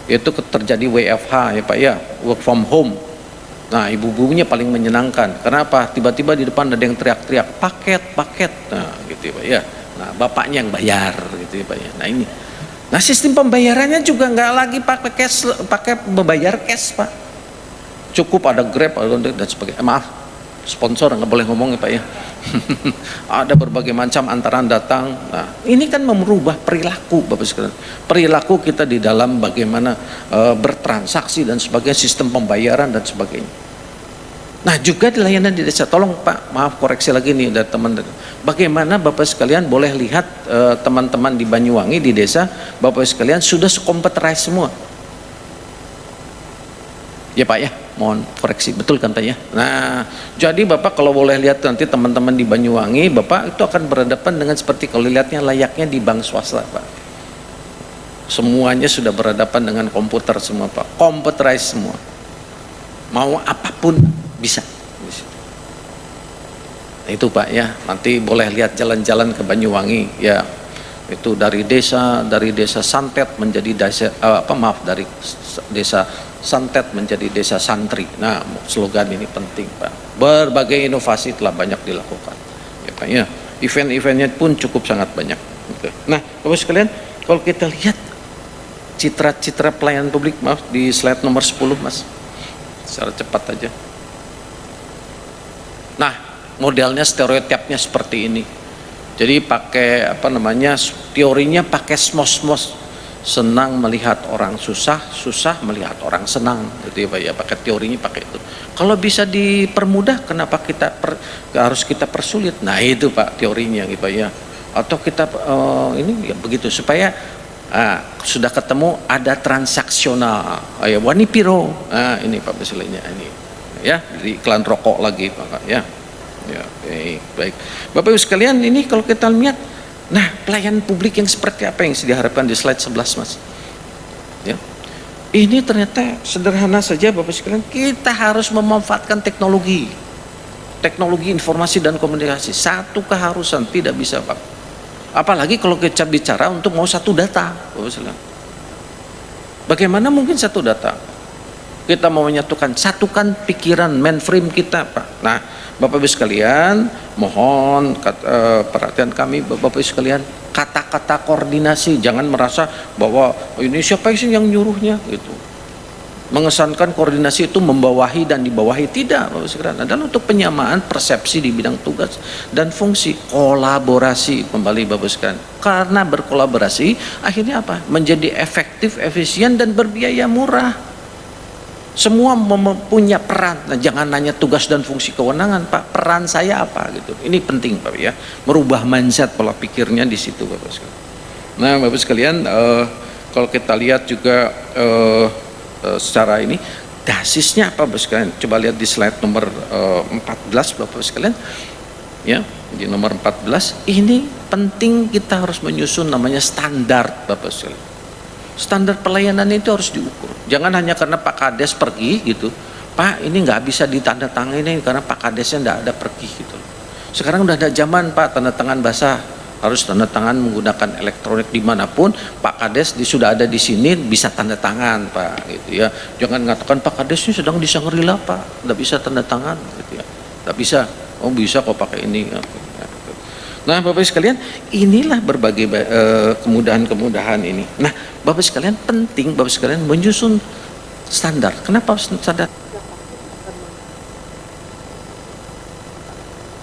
Itu terjadi WFH ya Pak ya, work from home. Nah ibu-ibunya paling menyenangkan. Kenapa? Tiba-tiba di depan ada yang teriak-teriak paket. Nah gitu ya Pak ya. Nah bapaknya yang bayar gitu ya Pak ya. Nah ini. Nah sistem pembayarannya juga nggak lagi pakai membayar cash Pak. Cukup ada Grab dan sebagainya. Maaf, sponsor nggak boleh ngomong ya Pak ya. Ada berbagai macam antaran datang. Nah ini kan merubah perilaku Bapak sekalian. Perilaku kita di dalam bagaimana bertransaksi dan sebagainya, sistem pembayaran dan sebagainya. Nah juga di layanan di desa, tolong Pak, maaf koreksi lagi nih dari teman-teman. Bagaimana Bapak sekalian boleh lihat teman-teman di Banyuwangi di desa, Bapak sekalian sudah komputerized semua. Ya Pak ya, mohon koreksi, betul kan Pak ya? Nah, jadi Bapak kalau boleh lihat nanti teman-teman di Banyuwangi, Bapak itu akan berhadapan dengan seperti kalau lihatnya layaknya di bank swasta Pak. Semuanya sudah berhadapan dengan komputer semua Pak, komputerized semua. Mau apapun bisa. Nah, itu Pak ya, nanti boleh lihat jalan-jalan ke Banyuwangi ya. Itu dari desa santet menjadi desa dari desa santet menjadi desa santri. Nah slogan ini penting Pak. Berbagai inovasi telah banyak dilakukan ya Pak ya. Event-eventnya pun cukup sangat banyak. Nah Bapak sekalian, kalau kita lihat citra-citra pelayanan publik, maaf di slide nomor 10 Mas, secara cepat aja. Nah modelnya stereotipnya seperti ini. Jadi pakai teorinya pakai smos, senang melihat orang susah melihat orang senang, gitu ya Pak ya, pakai teorinya pakai itu. Kalau bisa dipermudah, kenapa harus kita persulit? Nah itu Pak teorinya gitu Pak ya. Atau kita ini ya begitu supaya sudah ketemu ada transaksional, ya wani piro. Nah ini Pak misalnya ini ya, di iklan rokok lagi Pak ya. Ya, baik. Bapak Ibu sekalian, ini kalau kita lihat, nah pelayanan publik yang seperti apa yang diharapkan di slide 11 Mas? Ya, ini ternyata sederhana saja Bapak sekalian, kita harus memanfaatkan teknologi. teknologi informasi dan komunikasi satu keharusan, tidak bisa Pak. Apalagi kalau kita bicara untuk mau satu data, Bapak sekalian. Bagaimana mungkin satu data? Kita mau menyatukan, satukan pikiran mainframe kita Pak. Nah Bapak Ibu sekalian, mohon perhatian kami Bapak Ibu sekalian, kata-kata koordinasi, jangan merasa bahwa ini siapa sih yang nyuruhnya gitu. Mengesankan koordinasi itu membawahi dan dibawahi, tidak Bapak sekalian. Adalah untuk penyamaan persepsi di bidang tugas dan fungsi, kolaborasi kembali Bapak sekalian. Karena berkolaborasi akhirnya apa? Menjadi efektif, efisien dan berbiaya murah. Semua mempunyai peran. Nah, jangan nanya tugas dan fungsi kewenangan Pak, peran saya apa gitu. Ini penting Pak ya, merubah mindset pola pikirnya di situ Bapak sekalian. Nah Bapak sekalian, kalau kita lihat juga secara ini dasisnya apa Bapak sekalian, coba lihat di slide nomor 14 Bapak sekalian ya, di nomor 14 ini penting kita harus menyusun namanya standar Bapak sekalian. Standar pelayanan itu harus diukur, jangan hanya karena Pak Kades pergi gitu, Pak ini nggak bisa ditandatangani karena Pak Kadesnya nggak ada pergi gitu. Sekarang udah ada zaman Pak tanda tangan basah, harus tanda tangan menggunakan elektronik dimanapun. Pak Kades sudah ada di sini bisa tanda tangan Pak gitu ya. Jangan mengatakan Pak Kades ini sedang di Shangri-La Pak, nggak bisa tanda tangan gitu ya, nggak bisa. Oh bisa kok pakai ini. Nah Bapak sekalian, inilah berbagai kemudahan-kemudahan ini. Nah Bapak sekalian, penting Bapak sekalian menyusun standar. Kenapa standar?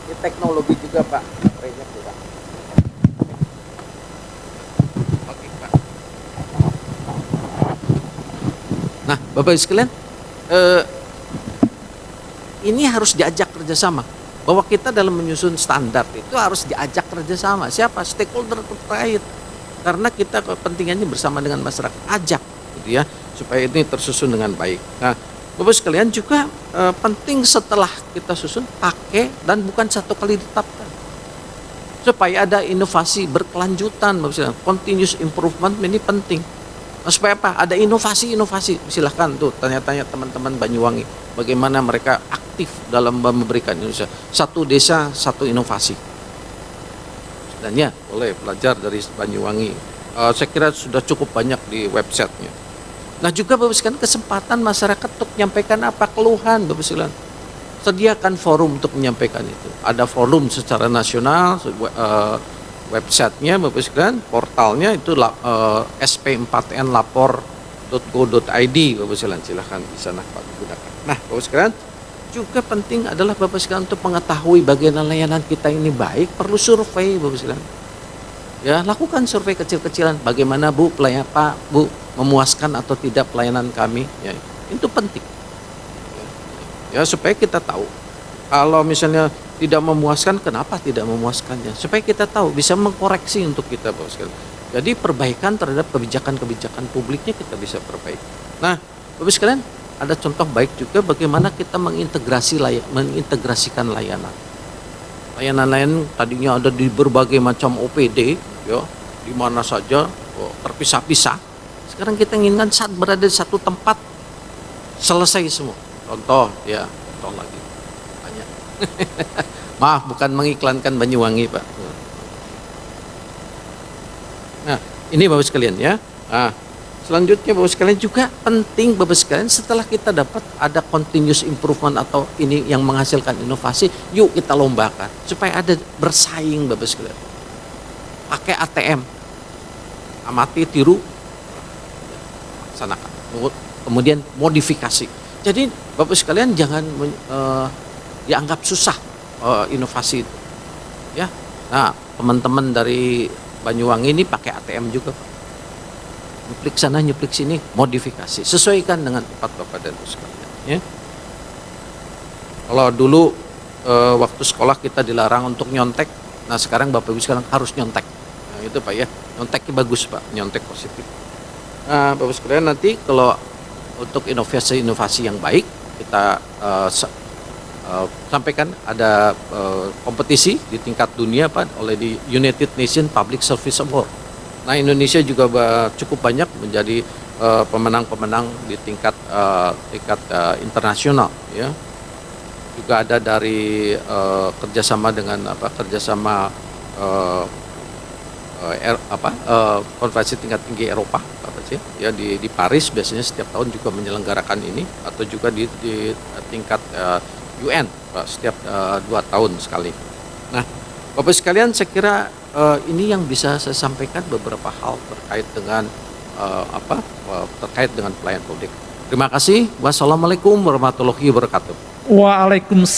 Di teknologi juga Pak, baterainya kurang. Oke Pak. Nah Bapak sekalian, ini harus diajak kerjasama. Bahwa kita dalam menyusun standar itu harus diajak kerjasama. Siapa? Stakeholder terkait. Karena kita kepentingannya bersama dengan masyarakat, ajak gitu ya, supaya ini tersusun dengan baik. Nah Bapak sekalian juga penting setelah kita susun pakai dan bukan satu kali ditetapkan, supaya ada inovasi berkelanjutan Bapak sekalian. Continuous improvement ini penting. Supaya apa? Ada inovasi-inovasi. Silahkan tuh tanya-tanya teman-teman Banyuwangi, bagaimana mereka aktif dalam memberikan Indonesia. Satu desa, satu inovasi. Dan ya, boleh belajar dari Banyuwangi. Saya kira sudah cukup banyak di websitenya. Nah juga Bapak sekalian, kesempatan masyarakat untuk menyampaikan apa keluhan Bapak sekalian. Sediakan forum untuk menyampaikan itu. Ada forum secara nasional, websitenya Bapak sekalian, portalnya itu sp4nlapor.go.id Bapak sekalian, silahkan di sana Pak gunakan. Nah Bapak sekalian, juga penting adalah Bapak sekalian untuk mengetahui bagaimana layanan kita ini baik, perlu survei Bapak sekalian. Ya, lakukan survei kecil-kecilan, bagaimana Bu pelayan Pak, Bu memuaskan atau tidak pelayanan kami, ya, itu penting. Ya, supaya kita tahu. Kalau misalnya tidak memuaskan, kenapa tidak memuaskannya? Supaya kita tahu, bisa mengkoreksi untuk kita Bapak sekalian. Jadi perbaikan terhadap kebijakan-kebijakan publiknya kita bisa perbaiki. Nah, Bapak sekalian, ada contoh baik juga bagaimana kita mengintegrasikan layanan. Layanan-layanan tadinya ada di berbagai macam OPD, ya, di mana saja terpisah-pisah. Sekarang kita inginkan saat berada di satu tempat selesai semua. Contoh, ya, contoh lagi. Maaf, bukan mengiklankan Banyuwangi Pak. Nah ini Bapak sekalian ya. Nah, selanjutnya Bapak sekalian juga penting Bapak sekalian, setelah kita dapat ada continuous improvement atau ini yang menghasilkan inovasi, yuk kita lombakan supaya ada bersaing Bapak sekalian. Pakai ATM, amati, tiru, laksanakan. Kemudian modifikasi. Jadi Bapak sekalian jangan dianggap susah inovasi itu, ya. Nah teman-teman dari Banyuwangi ini pakai ATM juga Pak. Nyuplik sana nyuplik sini, modifikasi, sesuaikan dengan tempat Bapak dan Ibu sekalian. Ya. Kalau dulu waktu sekolah kita dilarang untuk nyontek, nah sekarang Bapak Ibu sekalian harus nyontek. Nah, itu Pak ya, nyonteknya bagus Pak, nyontek positif. Nah Bapak sekalian, nanti kalau untuk inovasi-inovasi yang baik kita sampaikan ada kompetisi di tingkat dunia Pak oleh di United Nations Public Service Award. Nah Indonesia juga cukup banyak menjadi pemenang-pemenang di tingkat internasional ya. juga ada dari kerjasama dengan konferensi tingkat tinggi Eropa ya di Paris biasanya setiap tahun juga menyelenggarakan ini, atau juga di tingkat UN setiap 2 tahun sekali. Nah, Bapak sekalian, saya kira ini yang bisa saya sampaikan beberapa hal terkait dengan pelayanan publik. Terima kasih. Wassalamualaikum warahmatullahi wabarakatuh. Waalaikumsalam.